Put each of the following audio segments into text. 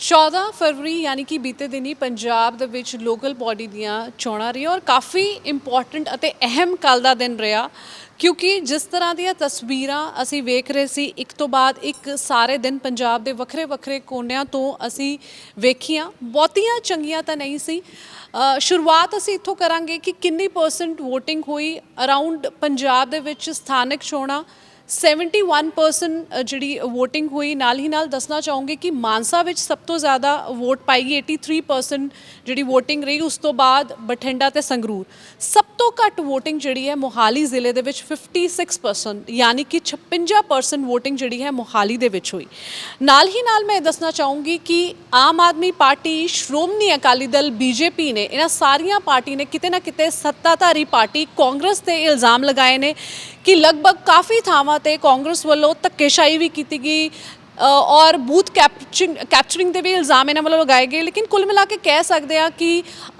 14 ਫਰਵਰੀ यानी कि बीते दिन ही पंजाब ਦੇ ਵਿੱਚ ਲੋਕਲ ਬੋਡੀ ਦੀਆਂ ਚੋਣਾਂ ਰਹੀਆਂ ਔਰ ਕਾਫੀ ਇੰਪੋਰਟੈਂਟ ਅਤੇ ਅਹਿਮ ਕੱਲ ਦਾ ਦਿਨ ਰਿਹਾ ਕਿਉਂਕਿ ਜਿਸ ਤਰ੍ਹਾਂ ਦੀਆਂ ਤਸਵੀਰਾਂ ਅਸੀਂ ਵੇਖ ਰਹੇ ਸੀ ਇੱਕ ਤੋਂ ਬਾਅਦ ਇੱਕ ਸਾਰੇ ਦਿਨ ਪੰਜਾਬ ਦੇ ਵੱਖਰੇ ਵੱਖਰੇ ਕੋਨਿਆਂ ਤੋਂ ਅਸੀਂ ਵੇਖੀਆਂ ਬਹੁਤੀਆਂ ਚੰਗੀਆਂ ਤਾਂ ਨਹੀਂ ਸੀ। ਸ਼ੁਰੂਆਤ ਅਸੀਂ ਇੱਥੋਂ ਕਰਾਂਗੇ ਕਿ ਕਿੰਨੀ % ਵੋਟਿੰਗ ਹੋਈ ਅਰਾਊਂਡ ਪੰਜਾਬ ਦੇ ਵਿੱਚ ਸਥਾਨਕ ਚੋਣਾਂ 71% ਜਿਹੜੀ ਵੋਟਿੰਗ ਹੋਈ। ਨਾਲ ਹੀ ਨਾਲ ਦੱਸਣਾ ਚਾਹੂੰਗੀ ਕਿ ਮਾਨਸਾ ਵਿੱਚ ਸਭ ਤੋਂ ਜ਼ਿਆਦਾ ਵੋਟ ਪਾਈ ਗਈ 83% ਜਿਹੜੀ ਵੋਟਿੰਗ ਰਹੀ। ਉਸ ਤੋਂ ਬਾਅਦ ਬਠਿੰਡਾ ਤੇ ਸੰਗਰੂਰ। ਸਭ ਤੋਂ ਘੱਟ ਵੋਟਿੰਗ ਜਿਹੜੀ ਹੈ ਮੋਹਾਲੀ ਜ਼ਿਲ੍ਹੇ ਦੇ ਵਿੱਚ 56% ਯਾਨੀ ਕਿ 56% ਵੋਟਿੰਗ ਜਿਹੜੀ ਹੈ ਮੋਹਾਲੀ ਦੇ ਵਿੱਚ ਹੋਈ। ਨਾਲ ਹੀ ਨਾਲ ਮੈਂ ਦੱਸਣਾ ਚਾਹੂੰਗੀ ਕਿ ਆਮ ਆਦਮੀ ਪਾਰਟੀ, ਸ਼੍ਰੋਮਣੀ ਅਕਾਲੀ ਦਲ, ਬੀਜੇਪੀ ਨੇ ਇਹਨਾਂ ਸਾਰੀਆਂ ਪਾਰਟੀ ਨੇ ਕਿਤੇ ਨਾ ਕਿਤੇ ਸੱਤਾਧਾਰੀ ਪਾਰਟੀ ਕਾਂਗਰਸ ਤੇ ਇਲਜ਼ਾਮ ਲਗਾਏ ਨੇ कि लगभग काफ़ी थावां ते कांग्रेस वालों धक्केशाही भी की गई और बूथ कैप्चरिंग के भी इल्ज़ाम इन्होंने वालों लगाए गए। लेकिन कुल मिला के कह सकते हैं कि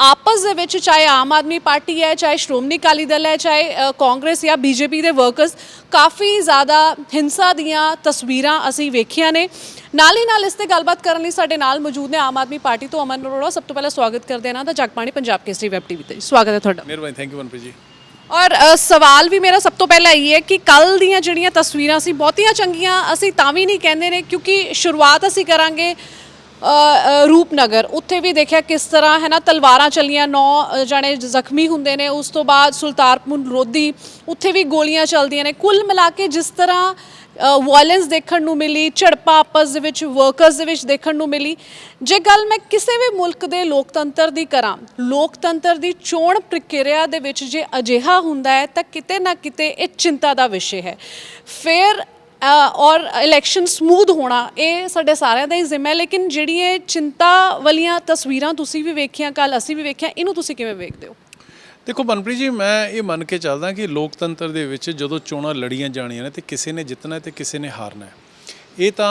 आपस दे विच चाहे आम आदमी पार्टी है, चाहे श्रोमणी अकाली दल है, चाहे कांग्रेस या बीजेपी के वर्कर्स काफ़ी ज़्यादा हिंसा दियाँ तस्वीरां असी वेखियां ने। नाल ही नाल इस ते गलबात करने लई साडे नाल मौजूद ने आम आदमी पार्टी तो अमन अरोड़ा। सब तो पहले स्वागत करते हैं ना तो जगबाणी पंजाब केसरी वैब टीवी ते स्वागत है तुहाडा। मेहरबानी, थैंक यू मनप्रीत जी। और सवाल भी मेरा सब तो पहला यही है कि कल ਦੀਆਂ ਜਿਹੜੀਆਂ ਤਸਵੀਰਾਂ ਸੀ ਬਹੁਤੀਆਂ ਚੰਗੀਆਂ ਅਸੀਂ ਤਾਂ ਵੀ ਨਹੀਂ ਕਹਿੰਦੇ ਨੇ ਕਿਉਂਕਿ ਸ਼ੁਰੂਆਤ ਅਸੀਂ ਕਰਾਂਗੇ ਰੂਪਨਗਰ। ਉੱਥੇ ਵੀ ਦੇਖਿਆ ਕਿਸ ਤਰ੍ਹਾਂ ਹੈ ਨਾ ਤਲਵਾਰਾਂ ਚੱਲੀਆਂ, 9 ਜਣੇ ਜ਼ਖਮੀ ਹੁੰਦੇ ਨੇ। ਉਸ ਤੋਂ ਬਾਅਦ ਸੁਲਤਾਨਪੁਰ ਲੋਧੀ ਉੱਥੇ ਵੀ ਗੋਲੀਆਂ ਚੱਲਦੀਆਂ ਨੇ। ਕੁੱਲ ਮਿਲਾ ਕੇ ਜਿਸ ਤਰ੍ਹਾਂ ਵਾਇਲੈਂਸ ਦੇਖਣ ਨੂੰ ਮਿਲੀ, ਝੜਪਾਂ ਆਪਸ ਦੇ ਵਿੱਚ ਵਰਕਰਸ ਦੇ ਵਿੱਚ ਦੇਖਣ ਨੂੰ ਮਿਲੀ। ਜੇ ਗੱਲ ਮੈਂ ਕਿਸੇ ਵੀ ਮੁਲਕ ਦੇ ਲੋਕਤੰਤਰ ਦੀ ਕਰਾਂ, ਲੋਕਤੰਤਰ ਦੀ ਚੋਣ ਪ੍ਰਕਿਰਿਆ ਦੇ ਵਿੱਚ ਜੇ ਅਜਿਹਾ ਹੁੰਦਾ ਹੈ ਤਾਂ ਕਿਤੇ ਨਾ ਕਿਤੇ ਇਹ ਚਿੰਤਾ ਦਾ ਵਿਸ਼ੇ ਹੈ। ਫਿਰ ਔਰ ਇਲੈਕਸ਼ਨ ਸਮੂਥ ਹੋਣਾ ਇਹ ਸਾਡੇ ਸਾਰਿਆਂ ਦਾ ਹੀ ਜ਼ਿੰਮਾ ਹੈ। ਲੇਕਿਨ ਜਿਹੜੀ ਇਹ ਚਿੰਤਾ ਵਾਲੀਆਂ ਤਸਵੀਰਾਂ ਤੁਸੀਂ ਵੀ ਵੇਖੀਆਂ, ਕੱਲ੍ਹ ਅਸੀਂ ਵੀ ਵੇਖਿਆ, ਇਹਨੂੰ ਤੁਸੀਂ ਕਿਵੇਂ ਵੇਖਦੇ ਹੋ? देखो मनप्रीत जी, मैं ये मन के चलदा कि लोकतंत्र दे विच जदों चोणां लड़ियां जाणियां ने ते किसी ने जितना ते किसी ने हारना है। ये तो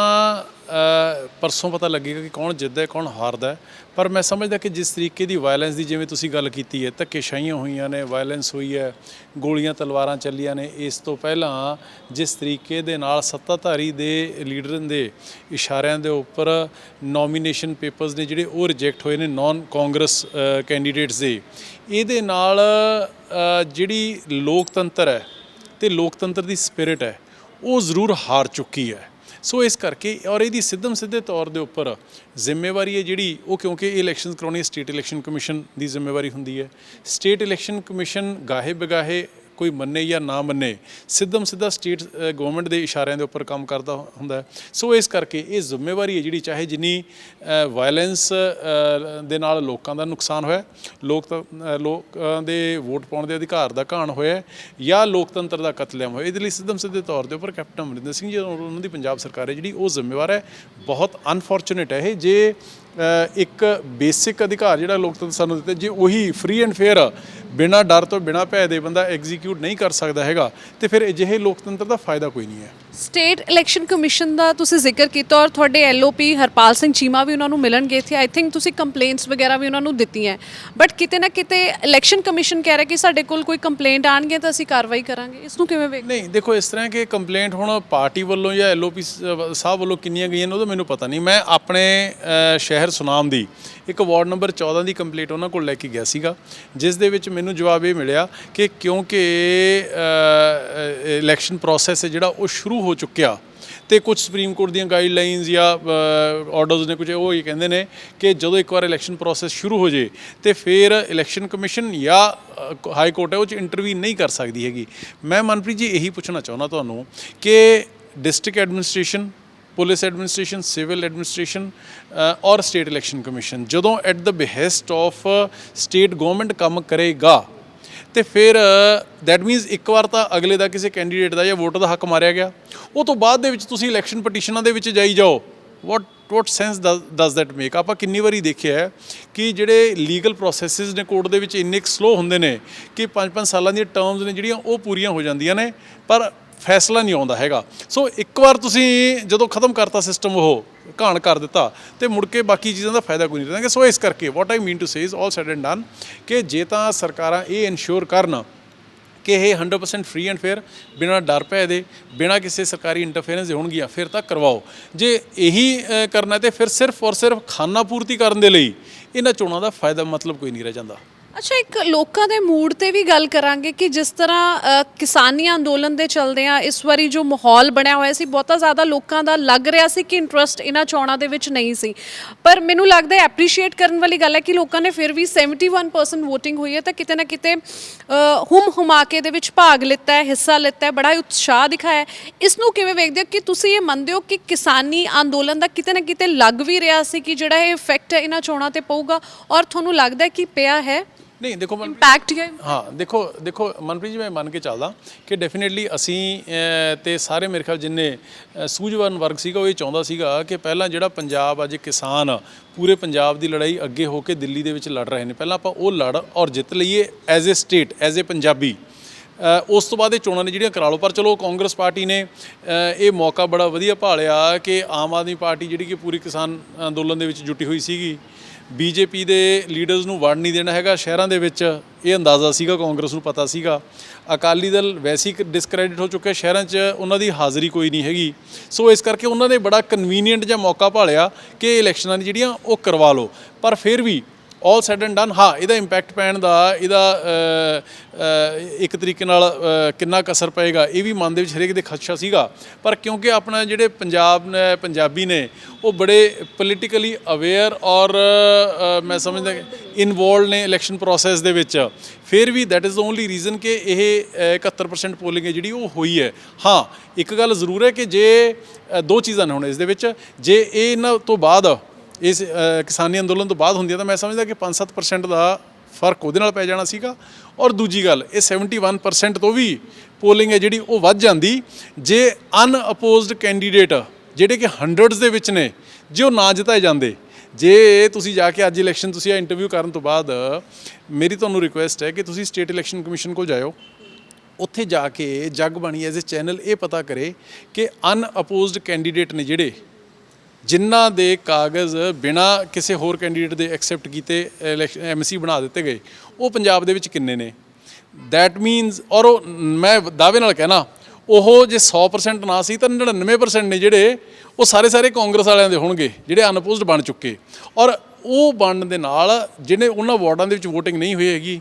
परसों पता लगेगा कि कौन जितदा है कौन हारदा है। पर मैं समझदा कि जिस तरीके की वायलेंस की जिवें तुसीं गल कीती है, धक्केशाहियां होईयां ने, वायलेंस हुई है, गोलियां तलवारां चलियां ने। इस तो पहलां जिस तरीके दे नाल सत्ताधारी दे लीडरां दे इशारिਆਂ ਦੇ ਉੱਪਰ नॉमीनेशन पेपर्स ने ਜਿਹੜੇ ਉਹ रिजेक्ट होए ने नॉन कांग्रेस कैंडीडेट्स ਦੇ, ਇਹਦੇ ਨਾਲ ਜਿਹੜੀ ਲੋਕਤੰਤਰ ਹੈ ਤੇ ਲੋਕਤੰਤਰ ਦੀ ਸਪਿਰਿਟ ਹੈ ਉਹ ਜ਼ਰੂਰ ਹਾਰ ਚੁੱਕੀ ਹੈ। ਸੋ ਇਸ ਕਰਕੇ ਔਰ ਇਹਦੀ ਸਿੱਧੇ ਤੌਰ ਦੇ ਉੱਪਰ ਜ਼ਿੰਮੇਵਾਰੀ ਹੈ ਜਿਹੜੀ ਉਹ, ਕਿਉਂਕਿ ਇਹ ਇਲੈਕਸ਼ਨ ਕਰਾਉਣੀ ਸਟੇਟ ਇਲੈਕਸ਼ਨ ਕਮਿਸ਼ਨ ਦੀ ਜ਼ਿੰਮੇਵਾਰੀ ਹੁੰਦੀ ਹੈ। ਸਟੇਟ ਇਲੈਕਸ਼ਨ ਕਮਿਸ਼ਨ ਗਾਹੇ ਬਗਾਹੇ ਕੋਈ ਮੰਨੇ ਜਾਂ ਨਾ ਮੰਨੇ, ਸਿੱਧਾ ਸਟੇਟ ਗਵਰਨਮੈਂਟ ਦੇ ਇਸ਼ਾਰਿਆਂ ਦੇ ਉੱਪਰ ਕੰਮ ਕਰਦਾ ਹੁੰਦਾ। ਸੋ ਇਸ ਕਰਕੇ ਇਹ ਜ਼ਿੰਮੇਵਾਰੀ ਹੈ ਜਿਹੜੀ, ਚਾਹੇ ਜਿੰਨੀ ਵਾਇਲੈਂਸ ਦੇ ਨਾਲ ਲੋਕਾਂ ਦਾ ਨੁਕਸਾਨ ਹੋਇਆ, ਲੋਕਾਂ ਦੇ ਵੋਟ ਪਾਉਣ ਦੇ ਅਧਿਕਾਰ ਦਾ ਘਾਣ ਹੋਇਆ, ਜਾਂ ਲੋਕਤੰਤਰ ਦਾ ਕਤਲੇਆਮ ਹੋਇਆ, ਇਹਦੇ ਲਈ ਸਿੱਧੇ ਤੌਰ ਦੇ ਉੱਪਰ ਕੈਪਟਨ ਅਮਰਿੰਦਰ ਸਿੰਘ ਜੀ ਉਹਨਾਂ ਦੀ ਪੰਜਾਬ ਸਰਕਾਰ ਹੈ ਜਿਹੜੀ ਉਹ ਜ਼ਿੰਮੇਵਾਰ ਹੈ। ਬਹੁਤ ਅਨਫੋਰਚੂਨੇਟ ਹੈ ਇਹ, ਜੇ ਇੱਕ ਬੇਸਿਕ ਅਧਿਕਾਰ ਜਿਹੜਾ ਲੋਕਤੰਤਰ ਸਾਨੂੰ ਦਿੱਤੇ, ਜੇ ਉਹੀ ਫ੍ਰੀ ਐਂਡ ਫੇਅਰ ਬਿਨਾਂ ਡਰ ਤੋਂ ਬਿਨਾਂ ਭੈ ਦੇ ਬੰਦਾ ਐਗਜ਼ੀਕਿਊਟ ਨਹੀਂ ਕਰ ਸਕਦਾ ਹੈਗਾ ਤੇ ਫਿਰ ਅਜਿਹੇ ਲੋਕਤੰਤਰ ਦਾ ਫਾਇਦਾ ਕੋਈ ਨਹੀਂ ਹੈ। ਸਟੇਟ ਇਲੈਕਸ਼ਨ ਕਮਿਸ਼ਨ ਦਾ ਤੁਸੀਂ ਜ਼ਿਕਰ ਕੀਤਾ ਔਰ ਤੁਹਾਡੇ ਐਲਓਪੀ ਹਰਪਾਲ ਸਿੰਘ ਚੀਮਾ ਵੀ ਉਹਨਾਂ ਨੂੰ ਮਿਲਣ ਗਏ ਥੇ। ਆਈ ਥਿੰਕ ਤੁਸੀਂ ਕੰਪਲੇਂਟਸ ਵਗੈਰਾ ਵੀ ਉਹਨਾਂ ਨੂੰ ਦਿੱਤੀਆਂ, ਬਟ ਕਿਤੇ ਨਾ ਕਿਤੇ ਇਲੈਕਸ਼ਨ ਕਮਿਸ਼ਨ ਕਹਿ ਰਿਹਾ ਕਿ ਸਾਡੇ ਕੋਲ ਕੋਈ ਕੰਪਲੇਂਟ ਆਣਗੇ ਤਾਂ ਅਸੀਂ ਕਾਰਵਾਈ ਕਰਾਂਗੇ। ਇਸ ਨੂੰ ਕਿਵੇਂ ਵੇਖਦੇ? ਨਹੀਂ ਦੇਖੋ, ਇਸ ਤਰ੍ਹਾਂ ਕਿ ਕੰਪਲੇਂਟ ਹੁਣ ਪਾਰਟੀ ਵੱਲੋਂ ਜਾਂ ਐਲਓਪੀ ਸਾਹਿਬ ਵੱਲੋਂ ਕਿੰਨੀਆਂ ਗਈਆਂ ਨੇ ਉਹਦਾ ਮੈਨੂੰ ਪਤਾ ਨਹੀਂ। ਮੈਂ ਆਪਣੇ ਸ਼ਹਿਰ ਸੁਨਾਮ ਦੀ ਇੱਕ ਵਾਰਡ ਨੰਬਰ 14 ਦੀ ਕੰਪਲੇਂਟ ਉਹਨਾਂ ਕੋਲ ਲੈ ਕੇ ਗਿਆ ਸੀਗਾ, ਜਿਸ ਦੇ ਵਿੱਚ ਮੈਨੂੰ ਜਵਾਬ ਇਹ ਮਿਲਿਆ ਕਿ ਕਿਉਂਕਿ ਇਲੈਕਸ਼ਨ ਪ੍ਰੋਸੈਸ ਹੈ ਜਿਹੜਾ ਉਹ ਸ਼ੁਰੂ ਹੋ ਚੁੱਕਿਆ ਤੇ ਕੁਝ ਸੁਪਰੀਮ ਕੋਰਟ ਦੀਆਂ ਗਾਈਡਲਾਈਨਸ ਜਾਂ ਆਰਡਰਸ ਨੇ ਕੁਝ ਉਹ ਇਹ ਕਹਿੰਦੇ ਨੇ ਕਿ ਜਦੋਂ ਇੱਕ ਵਾਰ ਇਲੈਕਸ਼ਨ ਪ੍ਰੋਸੈਸ ਸ਼ੁਰੂ ਹੋ ਜੇ ਤੇ ਫਿਰ ਇਲੈਕਸ਼ਨ ਕਮਿਸ਼ਨ ਜਾਂ ਹਾਈ ਕੋਰਟ ਹੈ ਉਹ 'ਚ ਇੰਟਰਵੀਨ ਨਹੀਂ ਕਰ ਸਕਦੀ ਹੈਗੀ। ਮੈਂ ਮਨਪ੍ਰੀਤ ਜੀ ਇਹੀ ਪੁੱਛਣਾ ਚਾਹੁੰਦਾ ਤੁਹਾਨੂੰ ਕਿ district administration, police administration, civil administration ਔਰ ਸਟੇਟ ਇਲੈਕਸ਼ਨ ਕਮਿਸ਼ਨ ਜਦੋਂ at the behest of state government ਕੰਮ ਕਰੇਗਾ ਤੇ ਫਿਰ ਦੈਟ ਮੀਨਸ ਇੱਕ ਵਾਰ ਤਾਂ ਅਗਲੇ ਦਾ ਕਿਸੇ ਕੈਂਡੀਡੇਟ ਦਾ ਜਾਂ ਵੋਟਰ ਦਾ ਹੱਕ ਮਾਰਿਆ ਗਿਆ, ਉਹ ਤੋਂ ਬਾਅਦ ਦੇ ਵਿੱਚ ਤੁਸੀਂ ਇਲੈਕਸ਼ਨ ਪਟੀਸ਼ਨਾਂ ਦੇ ਵਿੱਚ ਜਾਈ ਜਾਓ। ਵਾਟ ਸੈਂਸ ਡਸ ਦੈਟ ਮੇਕ? ਆਪਾਂ ਕਿੰਨੀ ਵਾਰੀ ਦੇਖਿਆ ਹੈ ਕਿ ਜਿਹੜੇ ਲੀਗਲ ਪ੍ਰੋਸੈਸਿਸ ਨੇ ਕੋਰਟ ਦੇ ਵਿੱਚ ਇੰਨੇ ਸਲੋ ਹੁੰਦੇ ਨੇ ਕਿ 5-5 ਸਾਲਾਂ ਦੀਆਂ ਟਰਮਸ ਨੇ ਜਿਹੜੀਆਂ ਉਹ ਪੂਰੀਆਂ ਹੋ ਜਾਂਦੀਆਂ ਨੇ ਪਰ ਫੈਸਲਾ ਨਹੀਂ ਆਉਂਦਾ ਹੈਗਾ। ਸੋ ਇੱਕ ਵਾਰ ਤੁਸੀਂ ਜਦੋਂ ਖਤਮ ਕਰਤਾ ਸਿਸਟਮ, ਉਹ ਘਾਣ ਕਰ ਦਿੱਤਾ ਤੇ ਮੁੜ ਕੇ ਬਾਕੀ ਚੀਜ਼ਾਂ ਦਾ ਫਾਇਦਾ ਕੋਈ ਨਹੀਂ ਰਹਿੰਦਾ। ਸੋ ਇਸ ਕਰਕੇ what I mean to say is all said and done ਕਿ ਜੇ ਤਾਂ ਸਰਕਾਰਾਂ ਇਹ ਇਨਸ਼ੋਰ ਕਰਨ ਕਿ ਇਹ 100% ਫ੍ਰੀ ਐਂਡ ਫੇਅਰ, ਬਿਨਾਂ ਡਰ ਭੈ ਦੇ, ਬਿਨਾਂ ਕਿਸੇ ਸਰਕਾਰੀ ਇੰਟਰਫੇਰੈਂਸ ਦੇ ਹੋਣਗੀਆਂ, ਫਿਰ ਤਾਂ ਕਰਵਾਓ। ਜੇ ਇਹੀ ਕਰਨਾ ਤੇ ਫਿਰ ਸਿਰਫ ਔਰ ਸਿਰਫ ਖਾਨਾ ਪੂਰਤੀ ਕਰਨ ਦੇ ਲਈ ਇਹਨਾਂ ਚੋਣਾਂ ਦਾ ਫਾਇਦਾ ਮਤਲਬ ਕੋਈ ਨਹੀਂ ਰਹਿ ਜਾਂਦਾ। ਅੱਛਾ, ਇੱਕ ਲੋਕਾਂ ਦੇ ਮੂਡ ਤੇ ਵੀ ਗੱਲ ਕਰਾਂਗੇ ਕਿ ਜਿਸ ਤਰ੍ਹਾਂ ਕਿਸਾਨੀ ਅੰਦੋਲਨ ਦੇ ਚੱਲਦੇ ਆ ਇਸ ਵਾਰੀ ਜੋ ਮਾਹੌਲ ਬਣਿਆ ਹੋਇਆ ਸੀ, ਬਹੁਤਾ ਜ਼ਿਆਦਾ ਲੋਕਾਂ ਦਾ ਲੱਗ ਰਿਹਾ ਸੀ ਕਿ ਇੰਟਰਸਟ ਇਹਨਾਂ ਚੋਣਾਂ ਦੇ ਵਿੱਚ ਨਹੀਂ ਸੀ, ਪਰ ਮੈਨੂੰ ਲੱਗਦਾ ਹੈ ਐਪਰੀਸ਼ੀਏਟ ਕਰਨ ਵਾਲੀ ਗੱਲ ਹੈ ਕਿ ਲੋਕਾਂ ਨੇ ਫਿਰ ਵੀ 71% ਵੋਟਿੰਗ ਹੋਈ ਹੈ ਤਾਂ ਕਿਤੇ ਨਾ ਕਿਤੇ ਹੁਮਾਕੇ ਦੇ ਵਿੱਚ ਭਾਗ ਲਿੱਤਾ ਹੈ, ਹਿੱਸਾ ਲਿੱਤਾ ਹੈ, ਬੜਾ ਉਤਸ਼ਾਹ ਦਿਖਾਇਆ ਹੈ। ਇਸ ਨੂੰ ਕਿਵੇਂ ਵੇਖਦੇ ਹੋ ਕਿ ਤੁਸੀਂ ਇਹ ਮੰਨਦੇ ਹੋ ਕਿ ਕਿਸਾਨੀ ਅੰਦੋਲਨ ਦਾ ਕਿਤੇ ਨਾ ਕਿਤੇ ਲੱਗ ਵੀ ਰਿਹਾ ਸੀ ਕਿ ਜਿਹੜਾ ਇਹ ਇਫੈਕਟ ਹੈ ਇਹਨਾਂ ਚੋਣਾਂ ਤੇ ਪਊਗਾ, ਔਰ ਤੁਹਾਨੂੰ ਲੱਗਦਾ ਹੈ ਕਿ ਪਿਆ ਹੈ? ਨਹੀਂ ਦੇਖੋ ਇੰਪੈਕਟ ਹੈ। ਹਾਂ ਦੇਖੋ ਮਨਪ੍ਰੀਤ ਜੀ, ਮੈਂ ਮੰਨ ਕੇ ਚੱਲਦਾ ਕਿ ਡੈਫੀਨੇਟਲੀ ਅਸੀਂ ਤੇ ਸਾਰੇ ਮੇਰੇ ਖਿਆਲ ਜਿੰਨੇ ਸੂਝਵਾਨ ਵਰਗ ਸੀਗਾ ਉਹ ਇਹ ਚਾਹੁੰਦਾ ਸੀਗਾ ਕਿ ਪਹਿਲਾਂ ਜਿਹੜਾ ਪੰਜਾਬ ਅੱਜ ਕਿਸਾਨ ਪੂਰੇ ਪੰਜਾਬ ਦੀ ਲੜਾਈ ਅੱਗੇ ਹੋ ਕੇ ਦਿੱਲੀ ਦੇ ਵਿੱਚ ਲੜ ਰਹੇ ਨੇ, ਪਹਿਲਾਂ ਆਪਾਂ ਉਹ ਲੜ ਔਰ ਜਿੱਤ ਲਈਏ as a state, as a Punjabi. ਉਸ ਤੋਂ ਬਾਅਦ ਇਹ ਚੋਣਾਂ ਨੇ ਜਿਹੜੀਆਂ ਕਰਾ ਲਓ। ਪਰ ਚਲੋ ਕਾਂਗਰਸ ਪਾਰਟੀ ਨੇ ਇਹ ਮੌਕਾ ਬੜਾ ਵਧੀਆ ਭਾਲਿਆ ਕਿ ਆਮ ਆਦਮੀ ਪਾਰਟੀ ਜਿਹੜੀ ਕਿ ਪੂਰੀ ਕਿਸਾਨ ਅੰਦੋਲਨ ਦੇ ਵਿੱਚ ਜੁਟੀ ਹੋਈ ਸੀਗੀ, ਬੀਜੇਪੀ ਦੇ ਲੀਡਰਸ ਨੂੰ ਵੜ ਨਹੀਂ ਦੇਣਾ ਹੈਗਾ ਸ਼ਹਿਰਾਂ ਦੇ ਵਿੱਚ, ਇਹ ਅੰਦਾਜ਼ਾ ਸੀਗਾ, ਕਾਂਗਰਸ ਨੂੰ ਪਤਾ ਸੀਗਾ। ਅਕਾਲੀ ਦਲ ਵੈਸੇ ਹੀ ਡਿਸਕ੍ਰੈਡਿਟ ਹੋ ਚੁੱਕਿਆ, ਸ਼ਹਿਰਾਂ 'ਚ ਉਹਨਾਂ ਦੀ ਹਾਜ਼ਰੀ ਕੋਈ ਨਹੀਂ ਹੈਗੀ। ਸੋ ਇਸ ਕਰਕੇ ਉਹਨਾਂ ਨੇ ਬੜਾ ਕਨਵੀਨੀਅੰਟ ਜਿਹਾ ਮੌਕਾ ਭਾਲਿਆ ਕਿ ਇਲੈਕਸ਼ਨਾਂ ਦੀ ਜਿਹੜੀਆਂ ਉਹ ਕਰਵਾ ਲਓ। ਪਰ ਫਿਰ ਵੀ ਆਲ ਸੈਡ ਐਂਡ ਡਨ, ਹਾਂ ਇਹਦਾ ਇੰਪੈਕਟ ਪੈਣ ਦਾ, ਇਹਦਾ ਇੱਕ ਤਰੀਕੇ ਨਾਲ ਕਿੰਨਾ ਕੁ ਅਸਰ ਪਏਗਾ ਇਹ ਵੀ ਮਨ ਦੇ ਵਿੱਚ ਹਰੇਕ ਦੇ ਖਦਸ਼ਾ ਸੀਗਾ। ਪਰ ਕਿਉਂਕਿ ਆਪਣਾ ਜਿਹੜੇ ਪੰਜਾਬੀ ਨੇ ਉਹ ਬੜੇ ਪੋਲੀਟੀਕਲੀ ਅਵੇਅਰ ਔਰ ਮੈਂ ਸਮਝਦਾ ਇਨਵੋਲਵ ਨੇ ਇਲੈਕਸ਼ਨ ਪ੍ਰੋਸੈਸ ਦੇ ਵਿੱਚ, ਫਿਰ ਵੀ that is the only reason ਕਿ ਇਹ 71% ਪੋਲਿੰਗ ਹੈ ਜਿਹੜੀ ਉਹ ਹੋਈ ਹੈ। ਹਾਂ ਇੱਕ ਗੱਲ ਜ਼ਰੂਰ ਹੈ ਕਿ ਜੇ ਦੋ ਚੀਜ਼ਾਂ ਨੇ ਹੁਣ ਇਸ ਦੇ ਵਿੱਚ, ਜੇ ਇਹ ਇਹਨਾਂ ਤੋਂ ਬਾਅਦ ਇਸ ਕਿਸਾਨੀ ਅੰਦੋਲਨ ਤੋਂ ਬਾਅਦ ਹੁੰਦੀਆਂ ਤਾਂ ਮੈਂ ਸਮਝਦਾ ਕਿ 5-7% ਦਾ ਫਰਕ ਉਹਦੇ ਨਾਲ ਪੈ ਜਾਣਾ ਸੀਗਾ। ਔਰ ਦੂਜੀ ਗੱਲ, ਇਹ 71% ਤੋਂ ਵੀ ਪੋਲਿੰਗ ਹੈ ਜਿਹੜੀ ਉਹ ਵੱਧ ਜਾਂਦੀ ਜੇ ਅਨਅਪੋਜ਼ਡ ਕੈਂਡੀਡੇਟ ਜਿਹੜੇ ਕਿ ਹੰਡਰਡਸ ਦੇ ਵਿੱਚ ਨੇ, ਜੇ ਉਹ ਨਾ ਜਿਤਾਏ ਜਾਂਦੇ। ਜੇ ਤੁਸੀਂ ਜਾ ਕੇ ਅੱਜ ਇਲੈਕਸ਼ਨ ਤੁਸੀਂ ਆ ਇੰਟਰਵਿਊ ਕਰਨ ਤੋਂ ਬਾਅਦ ਮੇਰੀ ਤੁਹਾਨੂੰ ਰਿਕੁਐਸਟ ਹੈ ਕਿ ਤੁਸੀਂ ਸਟੇਟ ਇਲੈਕਸ਼ਨ ਕਮਿਸ਼ਨ ਕੋਲ ਜਾਇਓ, ਉੱਥੇ ਜਾ ਕੇ Jag Bani as a channel ਇਹ ਪਤਾ ਕਰੇ ਕਿ ਅਨਅਪੋਜ਼ਡ ਕੈਂਡੀਡੇਟ ਨੇ ਜਿਹੜੇ, ਜਿਨ੍ਹਾਂ ਦੇ ਕਾਗਜ਼ ਬਿਨਾਂ ਕਿਸੇ ਹੋਰ ਕੈਂਡੀਡੇਟ ਦੇ ਐਕਸੈਪਟ ਕੀਤੇ ਐਮਸੀ ਬਣਾ ਦਿੱਤੇ ਗਏ, ਉਹ ਪੰਜਾਬ ਦੇ ਵਿੱਚ ਕਿੰਨੇ ਨੇ। ਦੈਟ ਮੀਨਸ, ਔਰ ਉਹ ਮੈਂ ਦਾਅਵੇ ਨਾਲ ਕਹਿਣਾ ਉਹ ਜੇ 100% ਨਾ ਸੀ ਤਾਂ 99% ਨੇ ਜਿਹੜੇ ਉਹ ਸਾਰੇ ਕਾਂਗਰਸ ਵਾਲਿਆਂ ਦੇ ਹੋਣਗੇ ਜਿਹੜੇ ਅਨਅਪੋਜ਼ਡ ਬਣ ਚੁੱਕੇ। ਔਰ ਉਹ ਬਣਨ ਦੇ ਨਾਲ ਜਿਹੜੇ ਉਹਨਾਂ ਵਾਰਡਾਂ ਦੇ ਵਿੱਚ ਵੋਟਿੰਗ ਨਹੀਂ ਹੋਈ ਹੈਗੀ,